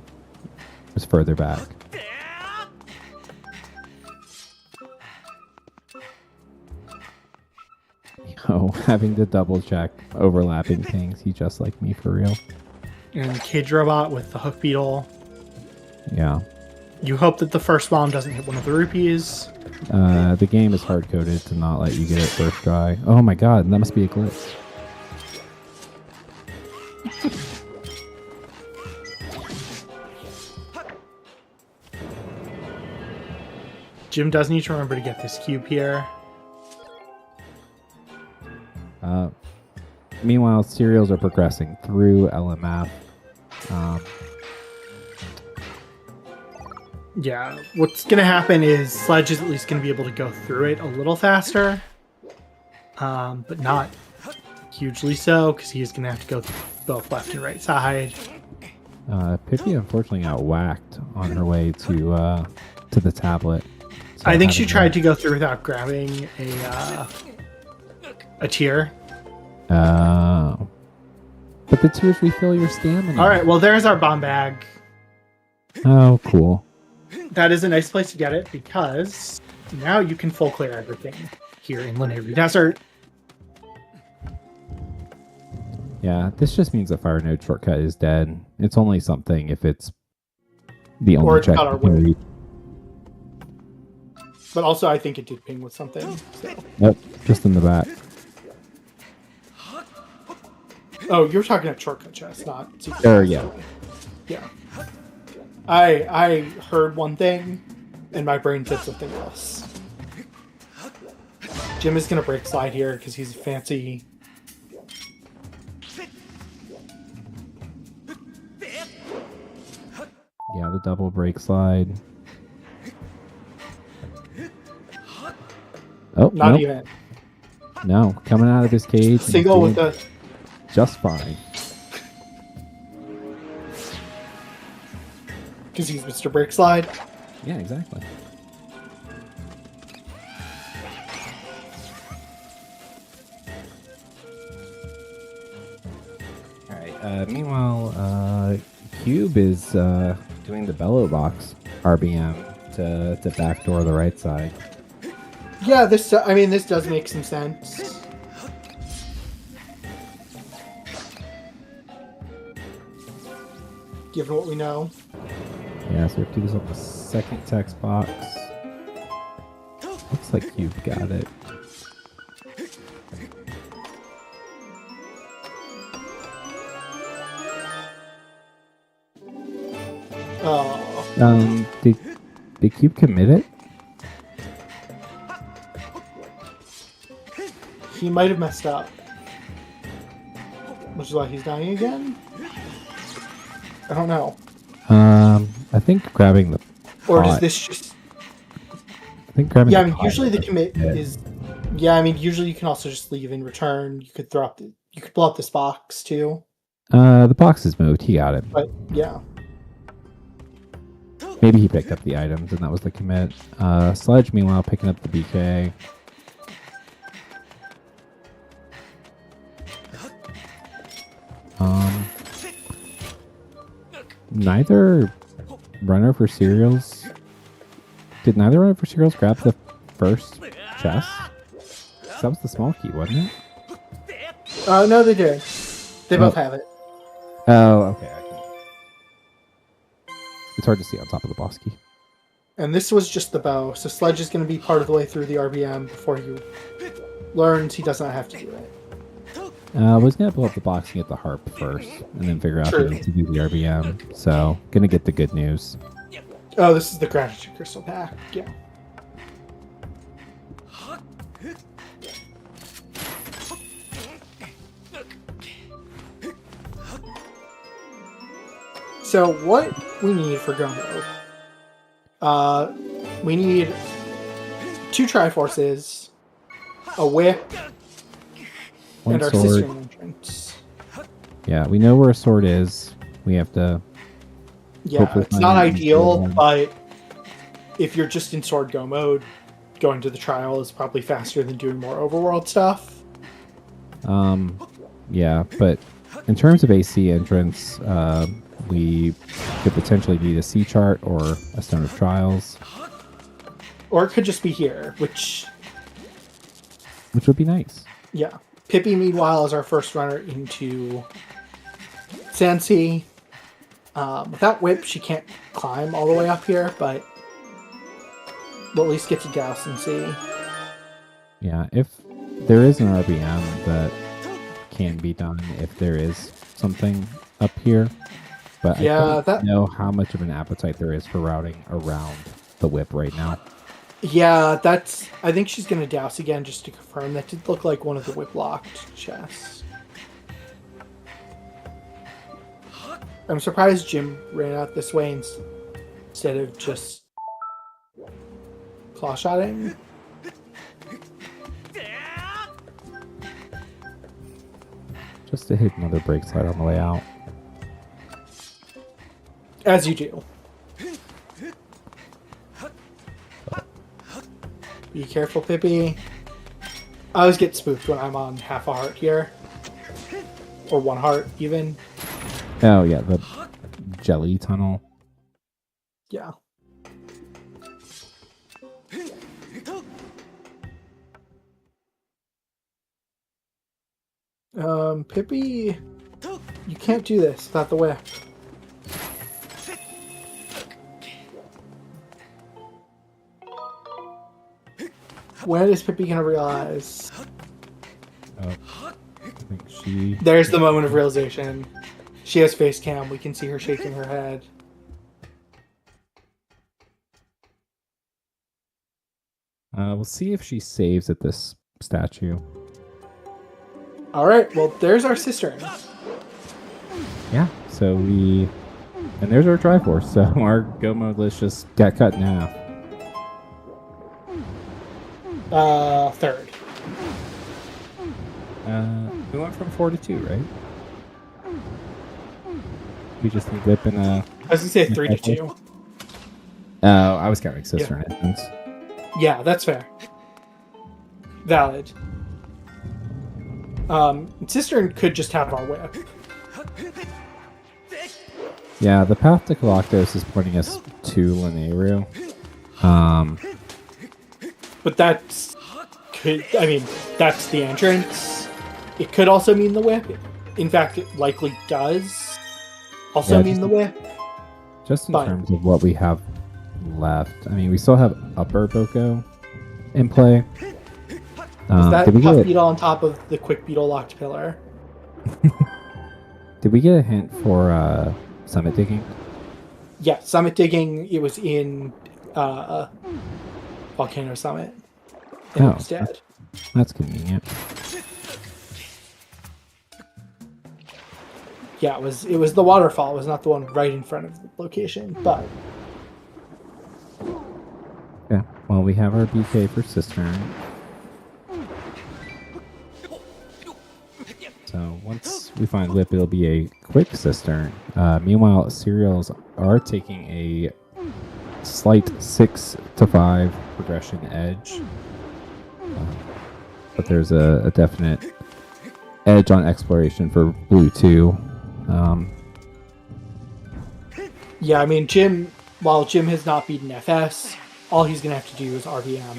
was further back? Oh, having to double check overlapping pings. He just like me for real. And Cage Robot with the Hook Beetle. Yeah. You hope that the first bomb doesn't hit one of the rupees. The game is hard-coded to not let you get it first try. Oh my god, that must be a glitch. Jim does need to remember to get this cube here. Meanwhile, serials are progressing through LMF. Yeah, what's going to happen is Sledge is at least going to be able to go through it a little faster. But not hugely so, because he's going to have to go both left and right side. Pippi unfortunately got whacked on her way to the tablet. So I think she tried to go through without grabbing a tier. But the tears refill your stamina. All right, well, there's our bomb bag. Oh, cool. that is a nice place to get it because now you can full clear everything here in Lanayru Desert. Yeah, this just means that Fire Node shortcut is dead. It's only something if it's the only Or it's check got our you can whip. reach. But also, I think it did ping with something. So. Nope, just in the back. Oh, you're talking about shortcut chest, not secret. Yeah. Yeah. I heard one thing, and my brain said something else. Jim is gonna break slide here because he's fancy. Yeah, the double break slide. Oh, Not nope. even. No, coming out of this cage. and Single with doing the... just fine. Because he's Mr. Break Slide. Yeah, exactly. All right. Meanwhile, Cube is doing the bellow box RBM to backdoor the right side. Yeah, this does make some sense. Given what we know. Yeah, so Cube's on the second text box. Looks like Cube got it. Oh. Did Cube commit it? He might have messed up. Which is why he's dying again? I don't know. I think grabbing the Or does pot- this just... I think grabbing Yeah, I the mean, pot usually the is commit good. is... Yeah, I mean, usually you can also just leave in return. You could throw up the... You could blow up this box, too. The box is moved. He got it. But, yeah. Maybe he picked up the items and that was the commit. Sledge, meanwhile, picking up the BK. Neither runner for cereals. Did neither runner for cereals grab the first chest? That was the small key, wasn't it? No, they did. They both have it. Oh, okay. It's hard to see on top of the boss key. And this was just the bow. So Sledge is going to be part of the way through the RBM before he learns he does not have to do it. I was gonna pull up the box and get the harp first, and then figure out True. if I need to do the RBM. So, gonna get the good news. Oh, this is the Gratitude Crystal pack. Yeah. So what we need for Go Mode, we need 2 Triforces, a whip, One and our sword. Cistern entrance. Yeah, we know where a sword is. We have to. Yeah, Hopefully it's not find an ideal, easier one. but if you're just in Sword Go mode, going to the trial is probably faster than doing more overworld stuff. Yeah, but in terms of AC entrance, we could potentially need a C chart or a Stone of Trials, Or it could just be here, which, which would be nice. yeah. Pippi, meanwhile, is our first runner into Sansi. Without Whip, she can't climb all the way up here, but we'll at least get to douse and see. Yeah, if there is an RBM that can be done if there is something up here, but Yeah, I that- don't know how much of an appetite there is for routing around the whip right now. Yeah, I think she's going to douse again just to confirm. That did look like one of the whip-locked chests. I'm surprised Jim ran out this way instead of just claw-shotting. Just to hit another break slide on the way out. As you do. Be careful, Pippi. I always get spooked when I'm on half a heart here. Or 1 heart, even. Oh yeah, the jelly tunnel. Yeah. Pippi, you can't do this without the whip. When is Pippi gonna realize? I think she... There's the moment of realization. She has face cam. We can see her shaking her head. We'll see if she saves at this statue. All right. Well, there's our cisterns. Yeah, so we... And there's our Triforce, so our go mode list just got cut in half. Third. We went from 4 to 2, right? We just need whip and I was gonna say 3 to 2. Oh, I was counting cistern engines. Yeah, that's fair. Valid. Cistern could just have our whip. Yeah, the path to Galactos is pointing us to Linearu. But that's the entrance. It could also mean the whip. In fact, it likely does also mean the whip. Just in terms of what we have left, I mean, we still have Upper Boko in play. Is that Puff Beetle on top of the Quick Beetle locked pillar? Did we get a hint for Summit Digging? Yeah, Summit Digging. It was in Volcano Summit instead. That's convenient. Yeah, it was the waterfall. It was not the one right in front of the location, but yeah. Well, we have our BK for Cistern. So once we find Whip, it'll be a quick Cistern. Meanwhile, Cereals are taking a slight 6 to 5 progression edge. But there's a definite edge on exploration for Blue 2. Yeah, I mean, while Jim has not beaten FS, all he's going to have to do is RVM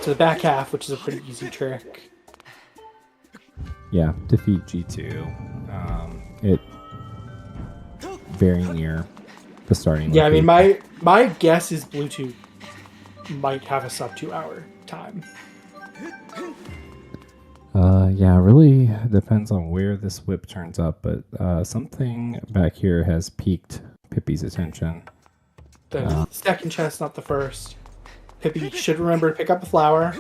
to the back half, which is a pretty easy trick. Yeah, defeat G2. It very near the starting. Yeah, location. I mean, my guess is Blue 2 might have a sub 2 hour time. Yeah, really depends on where this whip turns up, but something back here has piqued Pippi's attention. The second chest, not the first. Pippi should remember to pick up a flower.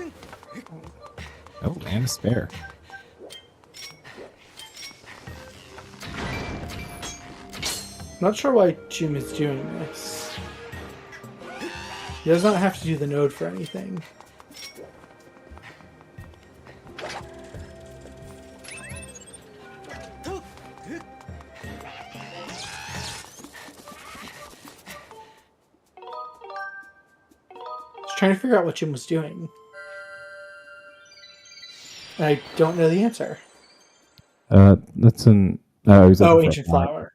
Oh, and a spare. Not sure why Jim is doing this. He does not have to do the node for anything. Just trying to figure out what Jim was doing. I don't know the answer. That's an... Ancient flower.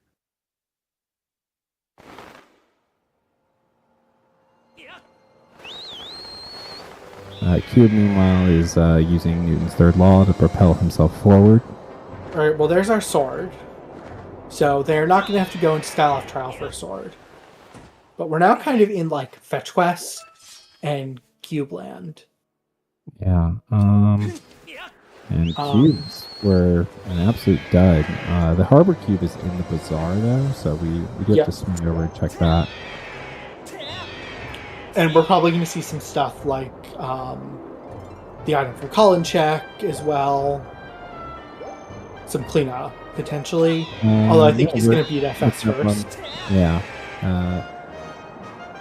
Cube, meanwhile, is using Newton's third law to propel himself forward. Alright, well, there's our sword. So they're not going to have to go into Skyloft Trial for a sword. But we're now kind of in, like, Fetch Quest and Cube Land. Yeah, and cubes were an absolute dud. The Harbor Cube is in the Bazaar, though, so we get to swing over and check that. And we're probably going to see some stuff like the item from Colin check as well. Some cleanup, potentially. Although I think he's going to beat FS first. Yeah.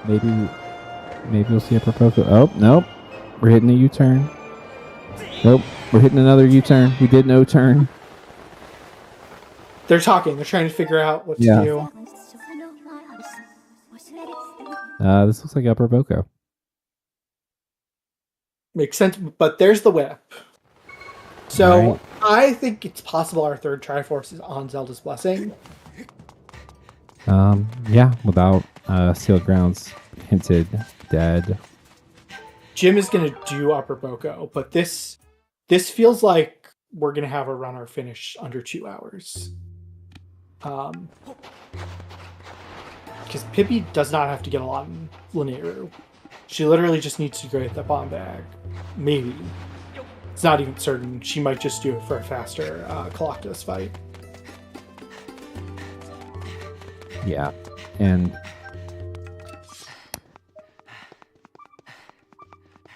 Maybe we'll see a Propoko. Oh, nope. We're hitting a U-turn. Nope. We're hitting another U-turn. We did no turn. They're talking. They're trying to figure out what to do. This looks like Upper Boko. Makes sense, but there's the whip. So right. I think it's possible our third Triforce is on Zelda's Blessing. Yeah, without Sealed Grounds hinted dead. Jim is going to do Upper Boko, but this feels like we're gonna have a runner finish under 2 hours. Because Pippi does not have to get a lot in Linearu. She literally just needs to get the bomb bag. Maybe. It's not even certain. She might just do it for a faster Colossus fight. Yeah, and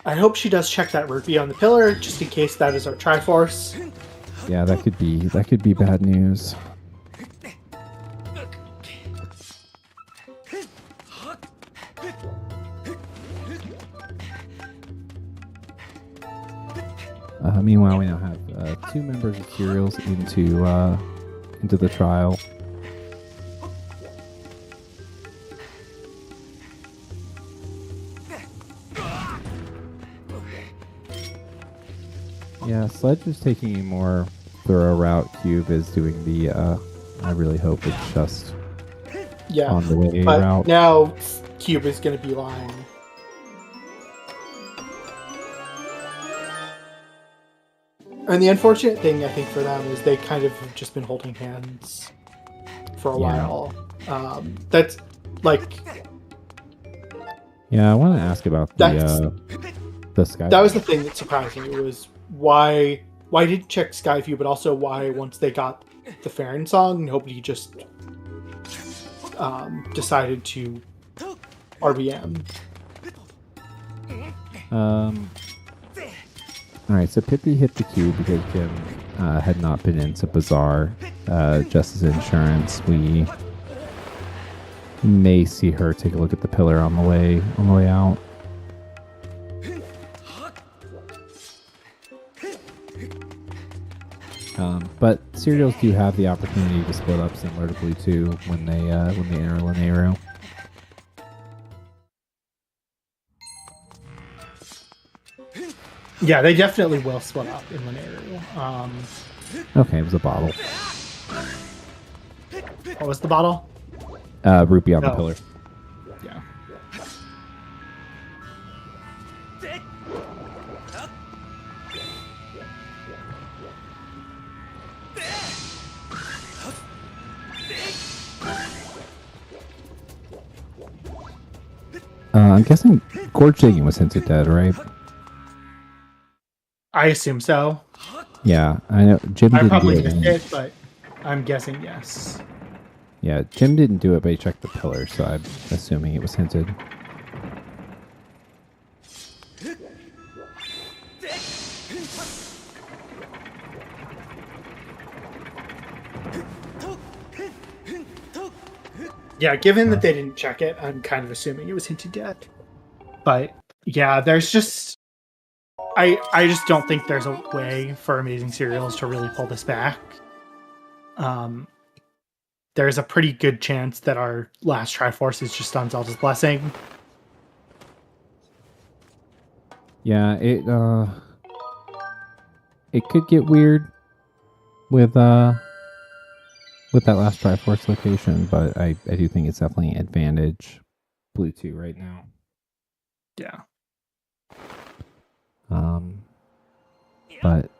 I hope she does check that rupee on the pillar, just in case that is our Triforce. yeah, that could be bad news. Meanwhile, we now have 2 members of Serials into the trial. Yeah, Sledge is taking a more thorough route. Cube is doing the, I really hope it's just on the way but route. Now Cube is going to be lying. And the unfortunate thing, I think, for them is they kind of have just been holding hands for a while. That's like... Yeah, I want to ask about the Sky. That was the thing that surprised me, was why didn't check Skyview, but also why once they got the Farron song, nobody just decided to RBM. Alright, so Pippi hit the cube because Jim had not been into Bazaar. Just as insurance, we may see her take a look at the pillar on the way out. But Serials do have the opportunity to split up similar to Blue 2 when they enter Linearu. Yeah, they definitely will split up in Linearu. Okay, it was a bottle. What was the bottle? Rupee on the pillar. Yeah. I'm guessing Gorge Digging was hinted dead, right? I assume so. Yeah, I know. Jim I didn't probably do it. missed it, but I'm guessing yes. Yeah, Jim didn't do it, but he checked the pillar, so I'm assuming it was hinted. Yeah, given that they didn't check it, I'm kind of assuming it was hinted at. But yeah, there's just... I just don't think there's a way for Amazing Serials to really pull this back. There's a pretty good chance that our last Triforce is just on Zelda's Blessing. Yeah, it could get weird with that last Triforce location, but I do think it's definitely an advantage Blue 2 right now. Yeah. But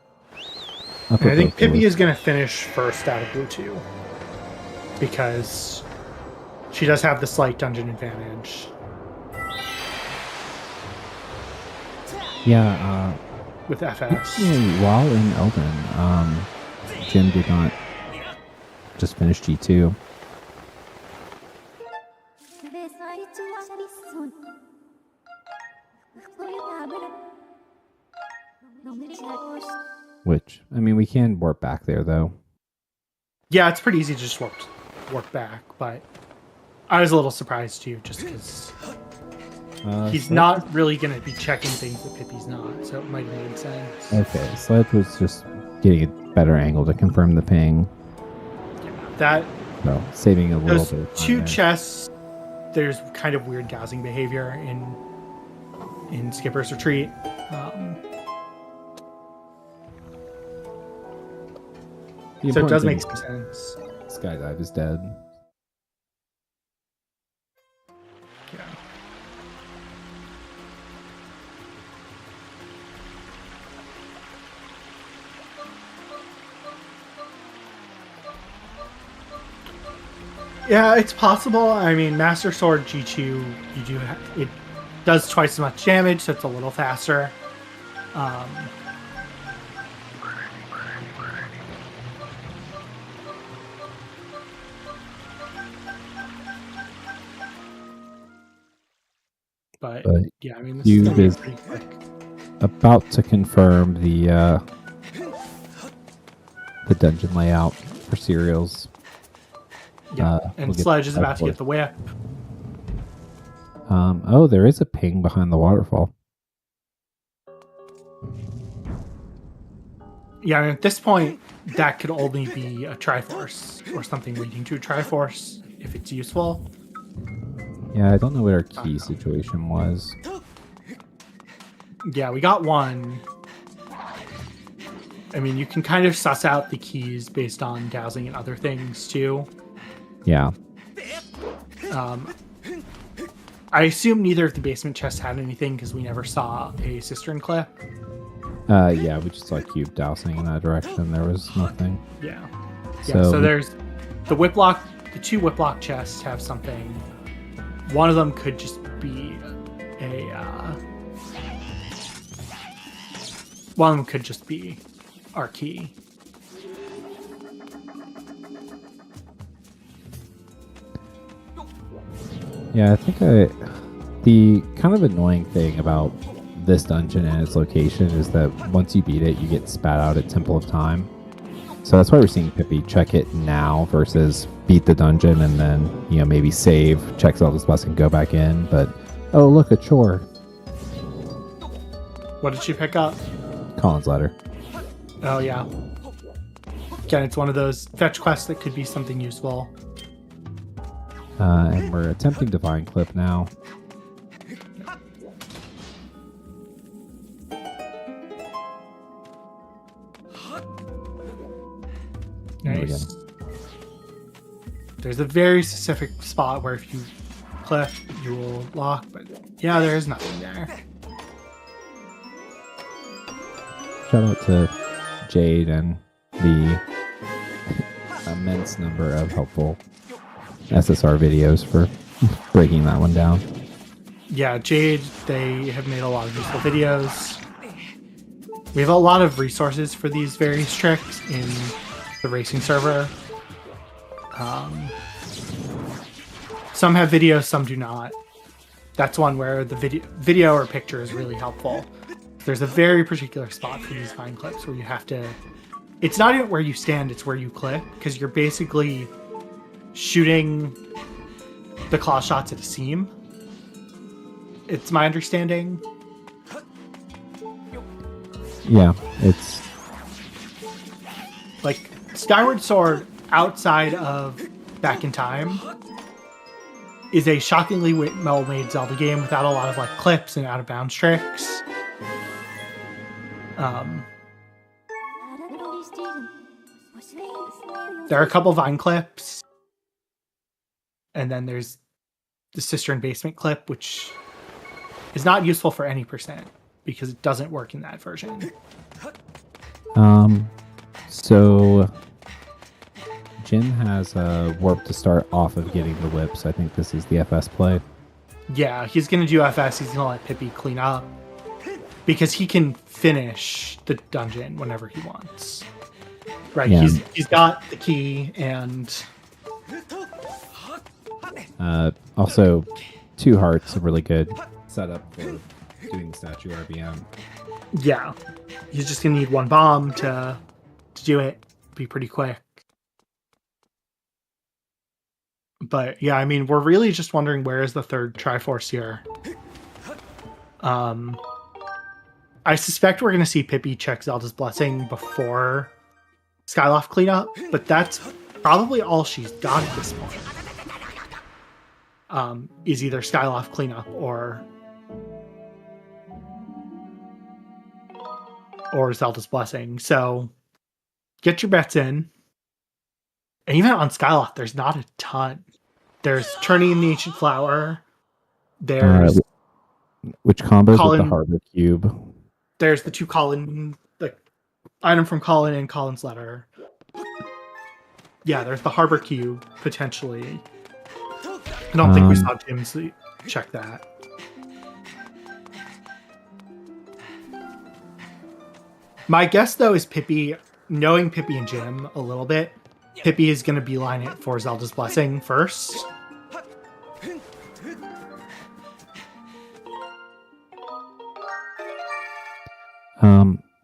I think Pippi is going to finish first out of Blue 2 because she does have the slight dungeon advantage. Yeah, with FS. While in Elden, Jim did not just finish G2. Which, I mean, we can warp back there, though. Yeah, it's pretty easy to just warp back, but I was a little surprised, too, just because he's not really going to be checking things that Pippi's not, so it might make sense. Okay, Sledge was just getting a better angle to confirm the ping. Yeah, so, saving a little bit of time two there. chests, there's kind of weird dowsing behavior in Skipper's Retreat. So it does make some sense. Skydive is dead. Yeah. Yeah, it's possible. I mean, Master Sword G2, it does twice as much damage, so it's a little faster. But yeah, I mean, this is gonna be pretty quick. About to confirm the dungeon layout for cereals. Yeah, and Sledge is about to get the whip. Oh, there is a ping behind the waterfall. Yeah, I mean, at this point, that could only be a Triforce or something leading to a Triforce if it's useful. Yeah, I don't know what our key situation was. Yeah, we got one. I mean, you can kind of suss out the keys based on dowsing and other things too. Yeah. I assume neither of the basement chests had anything because we never saw a cistern clip. Yeah, we just saw cube dousing in that direction. There was nothing. Yeah. So there's the whiplock. The two whiplock chests have something. One of them could just be one of them could just be our key. Yeah, I think the kind of annoying thing about this dungeon and its location is that once you beat it, you get spat out at Temple of Time. So that's why we're seeing Pippi check it now versus beat the dungeon and then, maybe save, check Zelda's Blessing, go back in. But, oh, look, a chore. What did she pick up? Colin's letter. Oh, yeah. Again, it's one of those fetch quests that could be something useful. And we're attempting Divine Clip now. Nice. There's a very specific spot where if you clip, you will lock, but yeah, there is nothing there. Shout out to Jade and the immense number of helpful SSR videos for breaking that one down. Yeah, Jade, they have made a lot of useful videos. We have a lot of resources for these various tricks in the racing server. Some have videos, some do not. That's one where the video or picture is really helpful. There's a very particular spot for these vine clips where you have to... It's not even where you stand, it's where you clip, because you're basically shooting the claw shots at a seam. It's my understanding. Yeah, it's... Like, Skyward Sword, outside of Back in Time, is a shockingly well-made Zelda game without a lot of, clips and out-of-bounds tricks. There are a couple Vine clips. And then there's the Cistern Basement clip, which is not useful for any percent because it doesn't work in that version. So Jin has a warp to start off of getting the whips. I think this is the FS play. Yeah, he's going to do FS. He's going to let Pippi clean up because he can finish the dungeon whenever he wants. Right, yeah. He's got the key and... also, 2 hearts, a really good setup for doing the statue RBM. Yeah, he's just going to need 1 bomb to do it. Be pretty quick. But yeah, I mean, we're really just wondering where is the 3rd Triforce here. I suspect we're going to see Pippi check Zelda's Blessing before Skyloft cleanup, but that's probably all she's got at this point. Is either Skyloft cleanup or Zelda's Blessing. So get your bets in. And even on Skyloft, there's not a ton. There's Turning in the Ancient Flower. There's which combos with the Harbor Cube. There's the 2 Colin, the item from Colin and Colin's letter. Yeah, there's the Harbor Cube, potentially. I don't think we saw Jim check that. My guess, though, is Pippi, knowing Pippi and Jim a little bit, Pippi is going to beeline it for Zelda's Blessing first.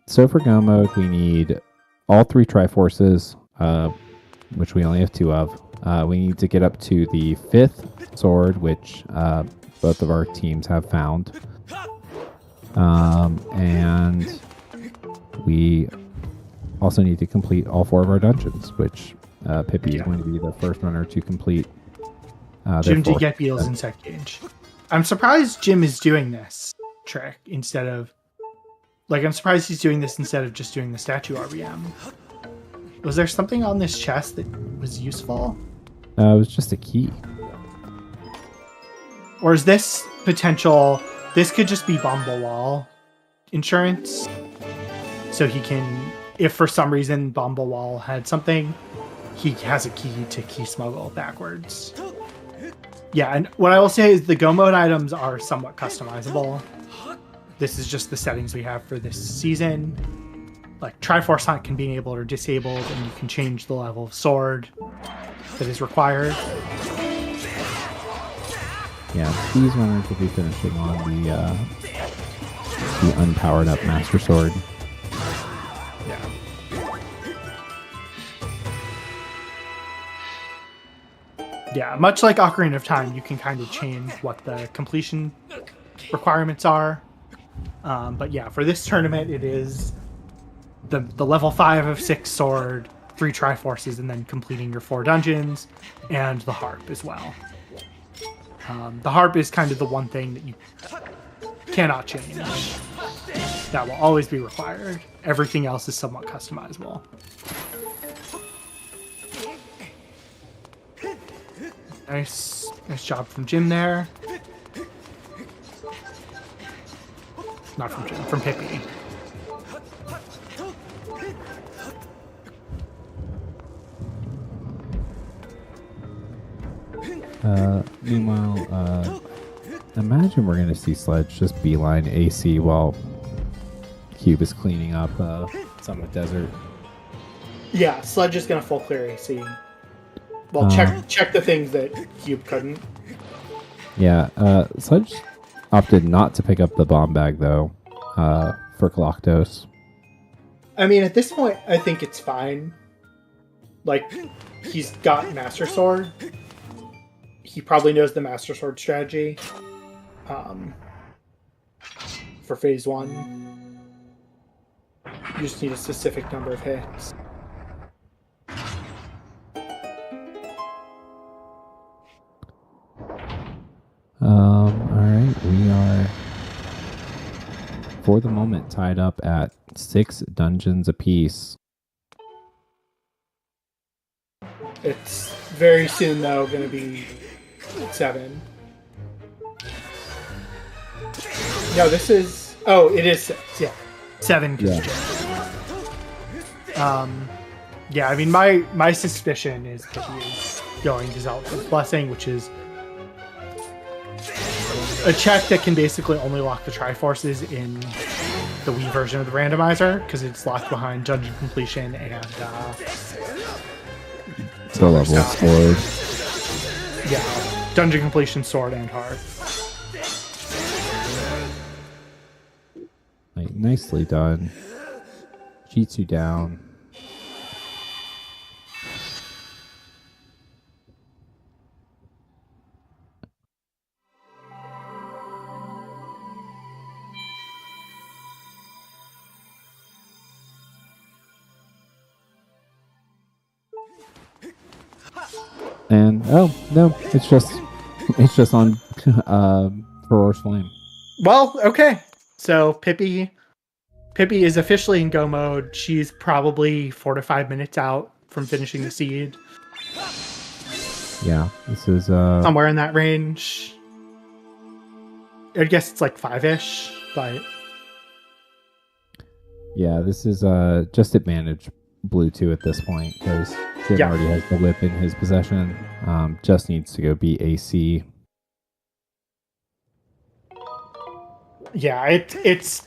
So for Go mode, we need all 3 Triforces, which we only have 2 of. We need to get up to the 5th sword, which both of our teams have found. And we also need to complete all 4 of our dungeons, which Pippi is going to be the first runner to complete. Jim did get Beetle's insect cage. I'm surprised Jim is doing this trick instead of... Like, I'm surprised he's doing this instead of just doing the statue RBM. Was there something on this chest that was useful? It was just a key. Or is this potential... This could just be Bumble Wall insurance. So he can... If for some reason Bumble Wall had something, he has a key to key smuggle backwards. Yeah, and what I will say is the Go mode items are somewhat customizable. This is just the settings we have for this season. Like, Triforce Hunt can be enabled or disabled, and you can change the level of sword that is required. Yeah, these runners will be finishing on the unpowered up Master Sword. Yeah. Yeah, much like Ocarina of Time, you can kind of change what the completion requirements are. But yeah, for this tournament, it is the level 5 of 6 sword, 3 Triforces, and then completing your 4 dungeons, and the harp as well. The harp is kind of the one thing that you cannot change. That will always be required. Everything else is somewhat customizable. Nice job from Jim there. Not from Jim, from Pippi. Meanwhile, imagine we're going to see Sledge just beeline AC while Cube is cleaning up Summit Desert. Yeah, Sledge is going to full clear AC. Well, check the things that Cube couldn't. Yeah, Sledge opted not to pick up the bomb bag, though, for Galactos. I mean, at this point, I think it's fine. Like, he's got Master Sword. He probably knows the Master Sword strategy for Phase 1. You just need a specific number of hits. Alright, we are, for the moment, tied up at 6 dungeons apiece. It's very soon, though, going to be 7. No, this is... Oh, it is 6, yeah. 7 because yeah, I mean, my suspicion is that he is going to Zelda's Blessing, which is a check that can basically only lock the Triforces in the Wii version of the randomizer, because it's locked behind dungeon completion and the level of sword. Yeah, dungeon completion, sword, and heart. Like, nicely done. Cheats you down. And oh no, it's just on Feror's Flame. Well, okay. So Pippi is officially in go mode. She's probably 4 to 5 minutes out from finishing the seed. Yeah, this is somewhere in that range. I guess it's like 5-ish, but yeah, this is just advantage Blue 2 at this point because Jim Yeah. already has the whip in his possession. Just needs to go beat AC. Yeah, it's.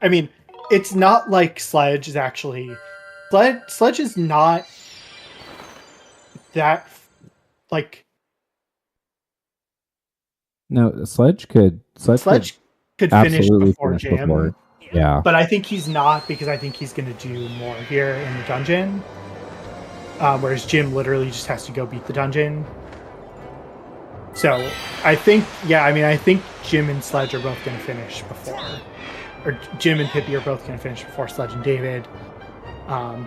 I mean, it's not like Sledge is actually. Sledge is not that like. No, Sledge could Could finish absolutely before finish Jim, before. Yeah. but I think he's not because I think he's going to do more here in the dungeon. Whereas Jim literally just has to go beat the dungeon. So I think, I think Jim and Sledge are both going to finish before, or Jim and Pippi are both going to finish before Sledge and David.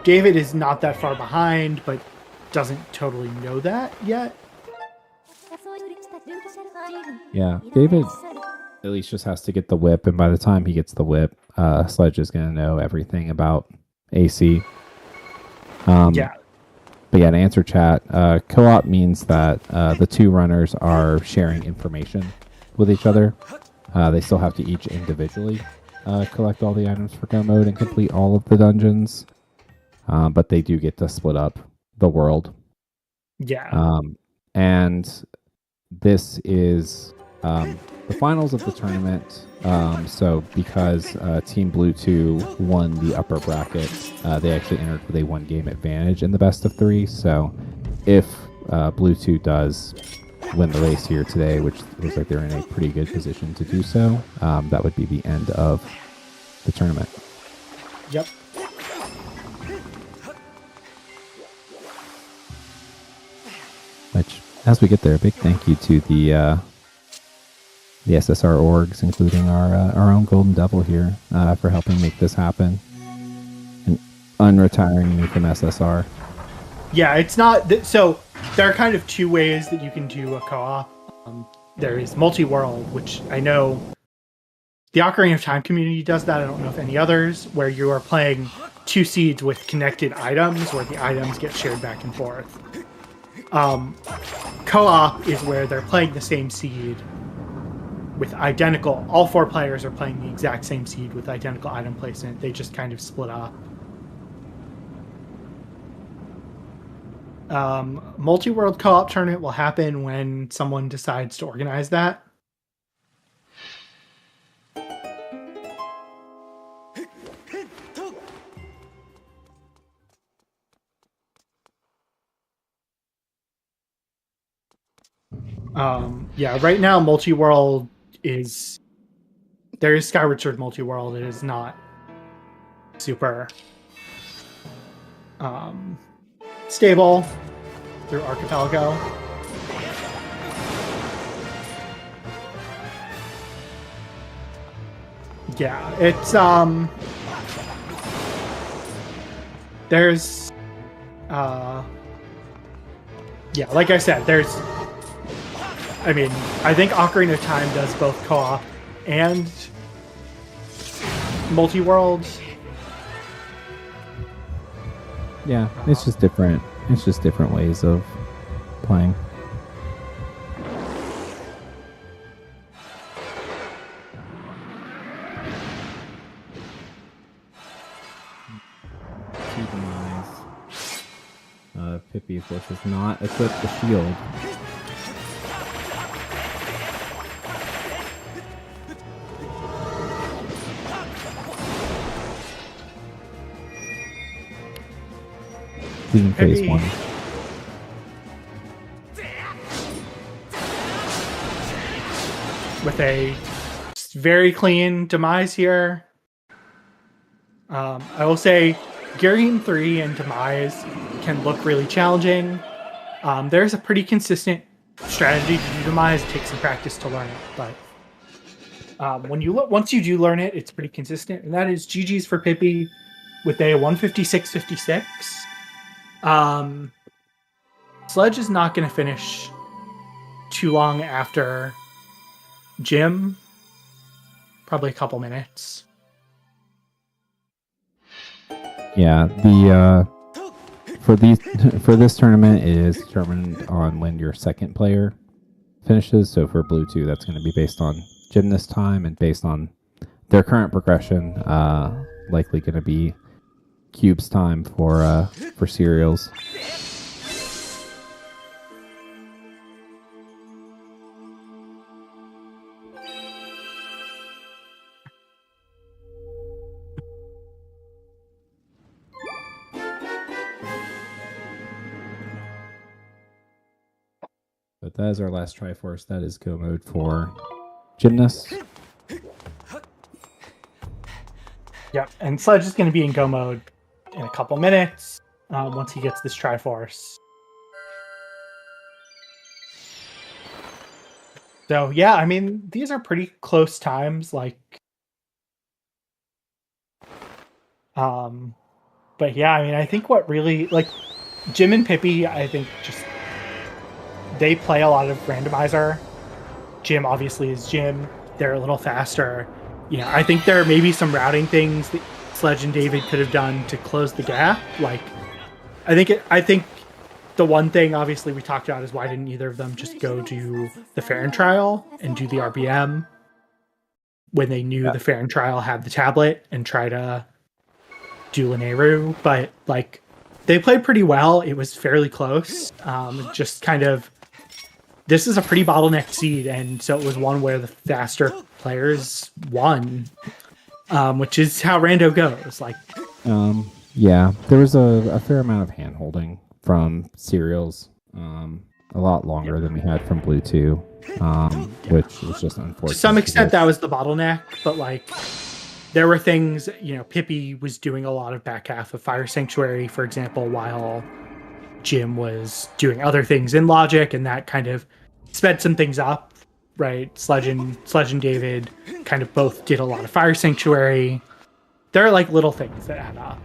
David is not that far behind, but doesn't totally know that yet. Yeah, David at least just has to get the whip, and by the time he gets the whip, Sledge is going to know everything about AC. Yeah. But yeah, to answer chat, co-op means that the two runners are sharing information with each other. They still have to each individually collect all the items for go mode and complete all of the dungeons. But they do get to split up the world. Yeah. And this is the finals of the tournament. So because Team Blue 2 won the upper bracket, they actually entered with a 1-game advantage in the best of 3. So if Blue 2 does win the race here today, which looks like they're in a pretty good position to do so, that would be the end of the tournament. Yep. Which, as we get there, a big thank you to the SSR orgs, including our own Golden Devil here, for helping make this happen and unretiring me from SSR. Yeah, it's not so. There are kind of two ways that you can do a co-op. There is multi-world, which I know the Ocarina of Time community does that. I don't know if any others, where you are playing 2 seeds with connected items, where the items get shared back and forth. Co-op is where they're playing the same seed with identical. All 4 players are playing the exact same seed with identical item placement. They just kind of split up. Multi-world co-op tournament will happen when someone decides to organize that. Yeah, right now multi-world is there is Skyward Sword multi-world. It is not super stable through Archipelago. Yeah, it's there's yeah, like I said, I mean, I think Ocarina of Time does both co-op and multi-world. Yeah, it's just different. It's just different ways of playing. Pippi, of course, has not equipped the shield. In phase 1. With a very clean demise here. I will say Gearing 3 and Demise can look really challenging. There's a pretty consistent strategy to do Demise. It takes some practice to learn it, but once you do learn it, it's pretty consistent. And that is GG's for Pippi with a 156.56. Sledge is not going to finish too long after Jim. Probably a couple minutes. Yeah, the for this tournament is determined on when your second player finishes. So for Blue 2, that's going to be based on Jim this time and based on their current progression. Likely going to be cubes time for cereals. But that is our last Triforce. That is go mode for Gymnast. Yep, and Sledge is going to be in go mode in a couple minutes once he gets this Triforce. So yeah, I mean, these are pretty close times, like but yeah, I mean, I think what really, like, Jim and Pippi, I think just they play a lot of Randomizer. Jim obviously is Jim. They're a little faster. Yeah, I think there may be some routing things that Sledge and David could have done to close the gap. Like, I think the one thing obviously we talked about is why didn't either of them just go do the Farron trial and do the RBM when they knew the Farron trial had the tablet and try to do Lineru. But like, they played pretty well. It was fairly close. Just kind of, this is a pretty bottlenecked seed, and so it was one where the faster players won, which is how Rando goes. Like, yeah, there was a fair amount of hand holding from Cereals, a lot longer than we had from Blue 2, which was just unfortunate. To some extent, that was the bottleneck, but like, there were things, you know, Pippi was doing a lot of back half of Fire Sanctuary, for example, while Jim was doing other things in Logic, and that kind of sped some things up, right? Sledge and David kind of both did a lot of Fire Sanctuary. There are like little things that add up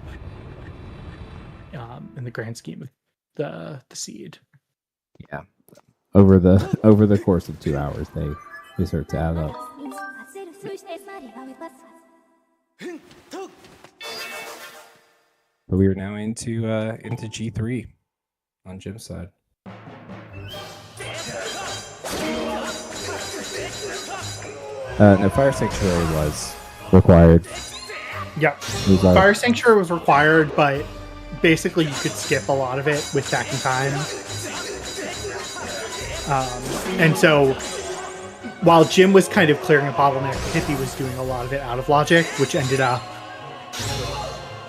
in the grand scheme of the seed. Yeah, over the course of 2 hours, they start to add up. But we are now into G3 on Jim's side. No, Fire Sanctuary was required. Yeah, Fire Sanctuary was required, but basically you could skip a lot of it with Back in Time. And so while Jim was kind of clearing a bottleneck, Pippi was doing a lot of it out of Logic, which ended up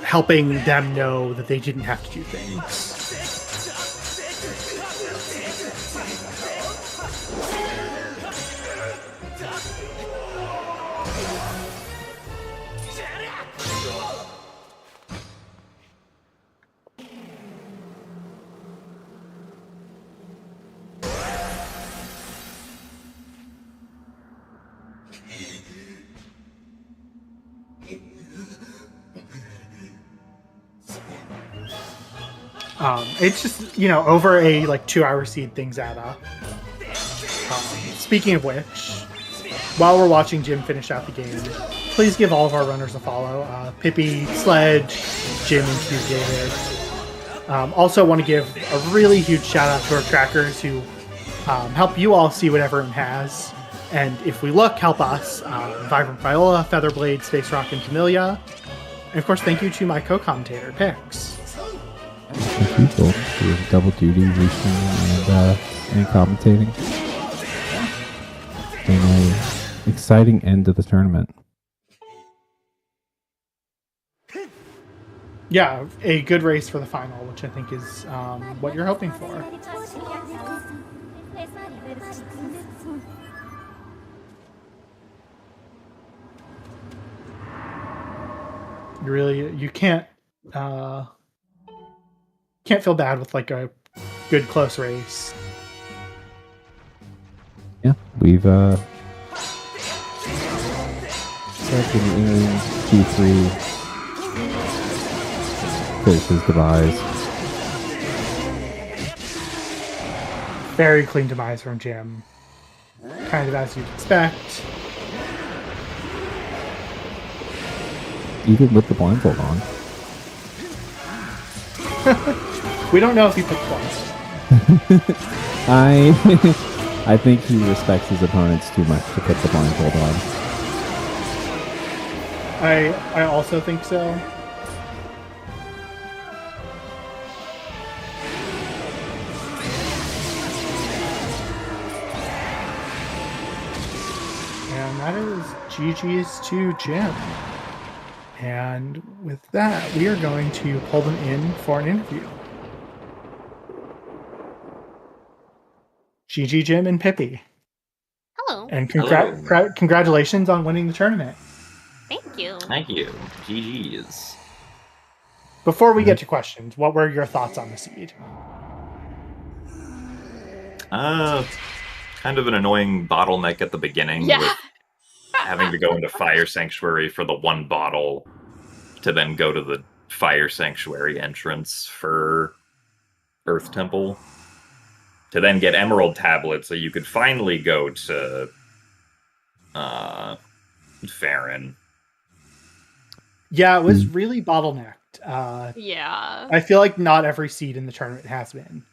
helping them know that they didn't have to do things. It's just, you know, over a like 2 hour seed, things add up. Speaking of which, while we're watching Jim finish out the game, please give all of our runners a follow. Pippi, Sledge, Jim, and Q David. Also want to give a really huge shout out to our trackers who help you all see what everyone has. And if we look, help us. Vibrant Viola, Featherblade, Space Rock, and Camellia. And of course, thank you to my co-commentator, Pix. People doing double duty, restreaming and commentating. And an exciting end to the tournament. Yeah, a good race for the final, which I think is what you're hoping for. You can't feel bad with like a good close race. Yeah, we've second in G3 finishes demise. Very clean demise from Jim. Kind of as you'd expect. Even with the blindfold on. We don't know if he put blindfold. I think he respects his opponents too much to put the blindfold on. I also think so. that is GG's to Jim. And with that, we are going to pull them in for an interview. GG Jim and Pippi. Hello. And Hello. congratulations on winning the tournament. Thank you. Thank you. GG's. Before we get to questions, what were your thoughts on the seed? Kind of an annoying bottleneck at the beginning Yeah. with having to go into Fire Sanctuary for the one bottle to then go to the Fire Sanctuary entrance for Earth Temple to then get Emerald Tablets so you could finally go to Farron. Yeah, it was really bottlenecked. Yeah. I feel like not every seed in the tournament has been.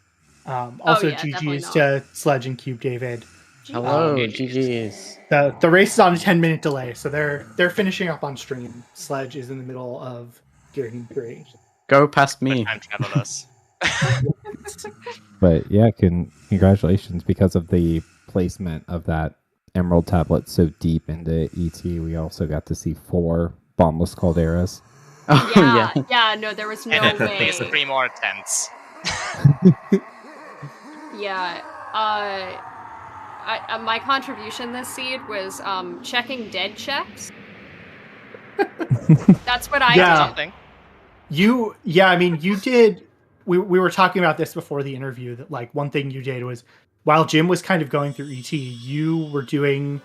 Also, yeah, definitely GG's not. to Sledge and Cube David. Hello, GG's. GG's. The race is on a 10-minute delay, so they're finishing up on stream. Sledge is in the middle of getting great. Go past me. Time travelers. But yeah, congratulations because of the placement of that Emerald Tablet so deep into ET. We also got to see 4 bombless calderas. Oh, Yeah, no, there was no And then way. things 3 more tents. Yeah. My contribution this seed was checking dead checks. That's what I Yeah. did. Something. You did. We were talking about this before the interview, that like one thing you did was while Jim was kind of going through ET, you were doing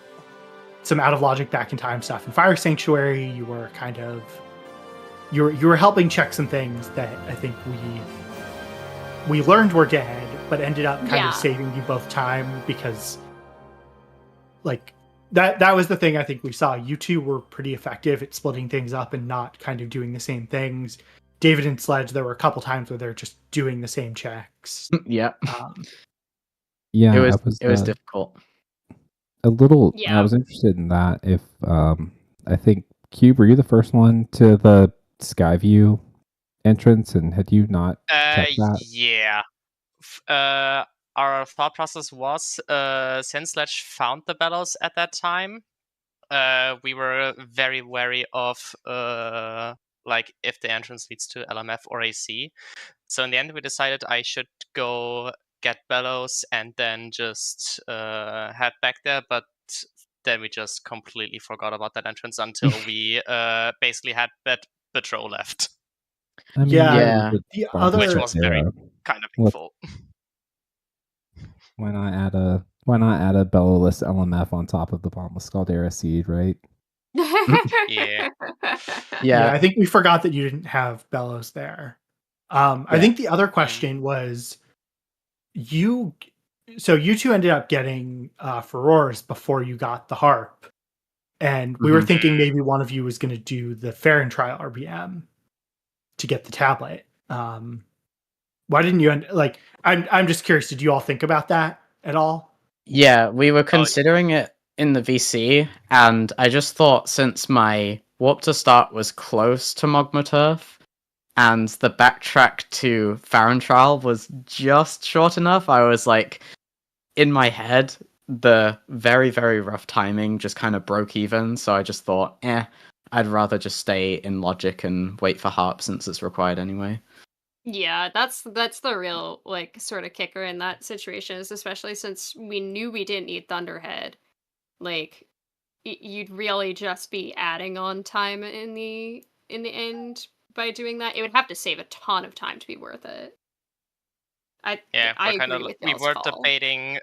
some out of logic back in time stuff in Fire Sanctuary. You were kind of you were helping check some things that I think we learned were dead, but ended up kind of saving you both time because like that was the thing I think we saw. You two were pretty effective at splitting things up and not kind of doing the same things. David and Sledge, there were a couple times where they're just doing the same checks. Yeah. Yeah, It was difficult. a little. Yeah. I was interested in that. If I think Cube, were you the first one to the Skyview entrance, and had you not checked that? Yeah. Our thought process was, since Sledge found the bellows at that time, we were very wary of like if the entrance leads to LMF or AC. So in the end, we decided I should go get bellows and then just head back there. But then we just completely forgot about that entrance until we basically had Betro left, I mean, Yeah. the The bomb other- which set was there. very kind of What- painful. Why not add a bellowless LMF on top of the bombless caldera seed, right? Yeah. Yeah, I think we forgot that you didn't have bellows there. I think the other question was you two ended up getting furores before you got the harp. And we were thinking maybe one of you was going to do the Farron trial RBM to get the tablet. Why didn't you I'm just curious, did you all think about that at all? Yeah, we were considering it in the VC, and I just thought since my warp to start was close to Mogma Turf, and the backtrack to Farron Trial was just short enough, I was like, in my head, the very, very rough timing just kind of broke even, so I just thought, I'd rather just stay in logic and wait for harp since it's required anyway. Yeah, that's the real like sort of kicker in that situation, is especially since we knew we didn't need Thunderhead. Like you'd really just be adding on time in the end by doing that. It would have to save a ton of time to be worth it. I agree with we y'all's were call. debating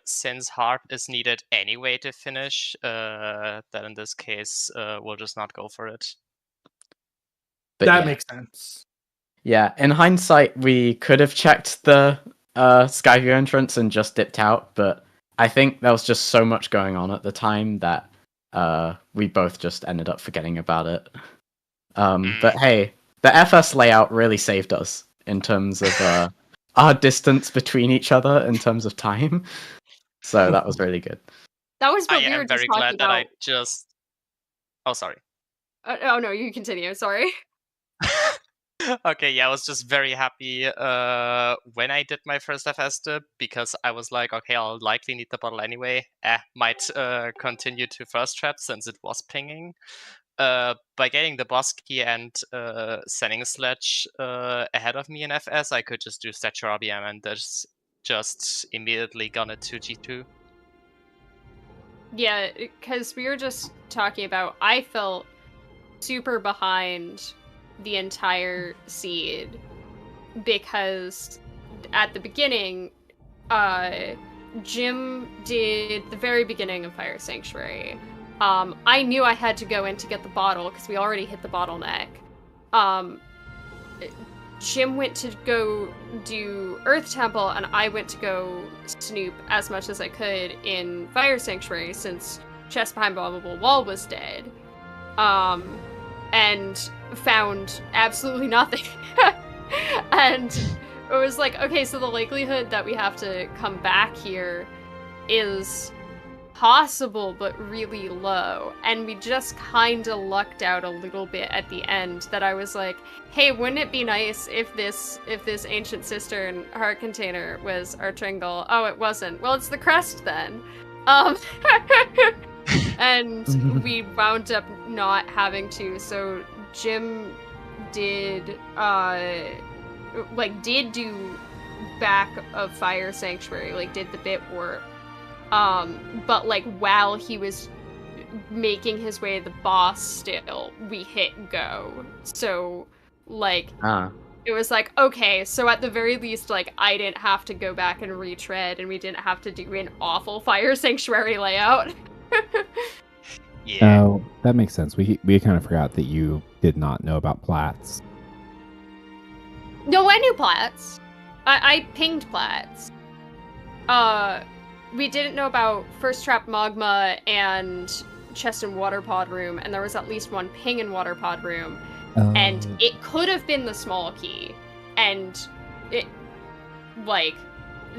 since harp is needed anyway to finish, that in this case we'll just not go for it. But that yeah. makes sense. Yeah, in hindsight, we could have checked the Skyview entrance and just dipped out, but I think there was just so much going on at the time that we both just ended up forgetting about it. But hey, the FS layout really saved us in terms of our distance between each other in terms of time. So that was really good. That was what I we were am just very talking glad about. that I just... Oh, sorry. Oh no, you continue. Sorry. Okay, yeah, I was just very happy when I did my first FS dip because I was like, okay, I'll likely need the bottle anyway. Might continue to first trap since it was pinging. By getting the boss key and sending a sledge ahead of me in FS, I could just do sledge RBM and just immediately gun it to G2. Yeah, because we were just talking about, I felt super behind the entire seed because at the beginning, Jim did the very beginning of Fire Sanctuary. I knew I had to go in to get the bottle because we already hit the bottleneck. Jim went to go do Earth Temple, and I went to go snoop as much as I could in Fire Sanctuary since Chest Behind Bombable Wall was dead. And found absolutely nothing. And it was like, okay, so the likelihood that we have to come back here is possible, but really low. And we just kind of lucked out a little bit at the end that I was like, hey, wouldn't it be nice if this Ancient Cistern heart container was our Tringle? Oh, it wasn't. Well, it's the crest then. And we wound up not having to, so Jim did do back of Fire Sanctuary, like did the bit warp. But like while he was making his way to the boss still, we hit go. So like it was like, okay, so at the very least, like I didn't have to go back and retread, and we didn't have to do an awful Fire Sanctuary layout. Yeah. Oh, that makes sense. We kind of forgot that you did not know about Platts. No, I knew Platts. I pinged Platts. We didn't know about First Trap Magma and Chest and Water Pod Room, and there was at least one ping in Water Pod Room. And it could have been the small key, and it, like,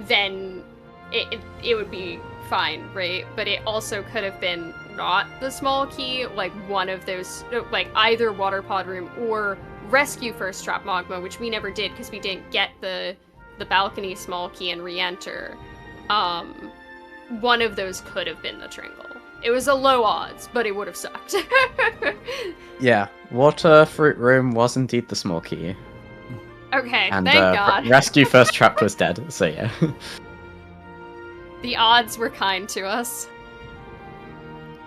then it would be fine, right? But it also could have been not the small key, like one of those, like either Water Pod Room or Rescue First Trap Magma, which we never did because we didn't get the balcony small key and re-enter. One of those could have been the Tringle. It was a low odds, but it would have sucked. Yeah, Water Fruit Room was indeed the small key. Okay, And thank God. Rescue First Trap was dead, so yeah. The odds were kind to us.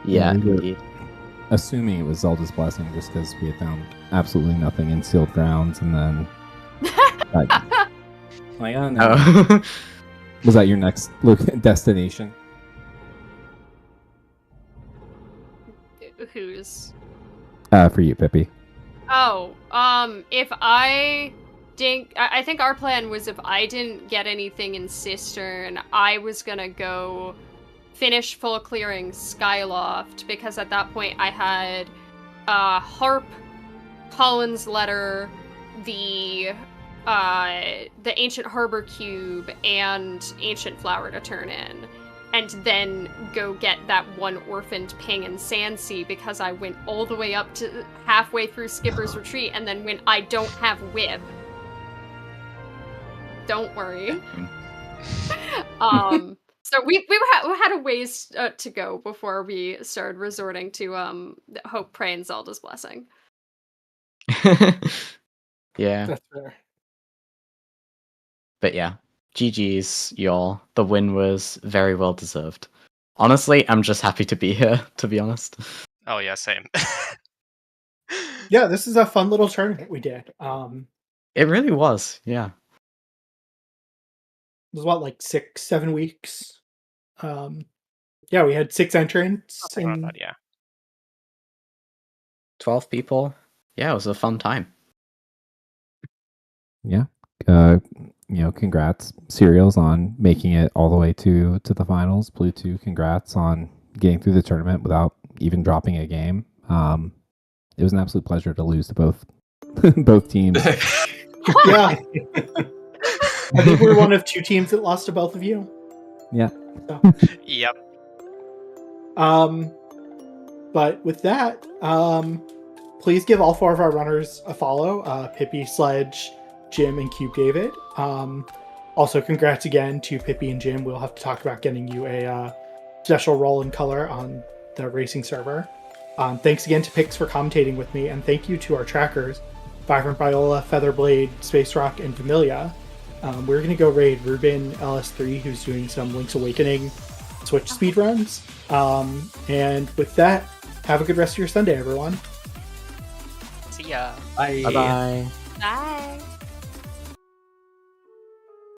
Yeah, we were indeed. assuming it was Zelda's Blessing just because we had found absolutely nothing in Sealed Grounds, and then like, oh no. Oh. Was that your next destination? Whose? For you, Pippi. Oh, if I didn't, I think our plan was if I didn't get anything in Cistern, I was gonna go finish full clearing Skyloft, because at that point I had Harp, Colin's Letter, the Ancient Harbor Cube, and Ancient Flower to turn in. And then go get that one orphaned ping in Sandsea, because I went all the way up to halfway through Skipper's Retreat and then went, I don't have whip. Don't worry. So we had a ways to go before we started resorting to Hope, Pray, and Zelda's Blessing. Yeah. That's fair. But yeah, GG's, y'all. The win was very well deserved. Honestly, I'm just happy to be here, to be honest. Oh yeah, same. Yeah, this is a fun little tournament we did. It really was, yeah. It was what, like 6-7 weeks? Yeah, we had 6 entrants. Something like And that, yeah. 12 people. Yeah, it was a fun time. Yeah. Congrats, Serials, on making it all the way to the finals. Blue 2, congrats on getting through the tournament without even dropping a game. It was an absolute pleasure to lose to both teams. yeah. I think we're one of 2 teams that lost to both of you. Yeah. So. Yep. But with that, please give all 4 of our runners a follow. Pippi, Sledge, Jim, and Cube David. Also, congrats again to Pippi and Jim. We'll have to talk about getting you a special role and color on the racing server. Thanks again to Pix for commentating with me, and thank you to our trackers, Vibrant Viola, Featherblade, Space Rock, and Familia. We're going to go raid Ruben LS3, who's doing some Link's Awakening Switch speedruns. And with that, have a good rest of your Sunday, everyone. See ya. Bye-bye. Bye.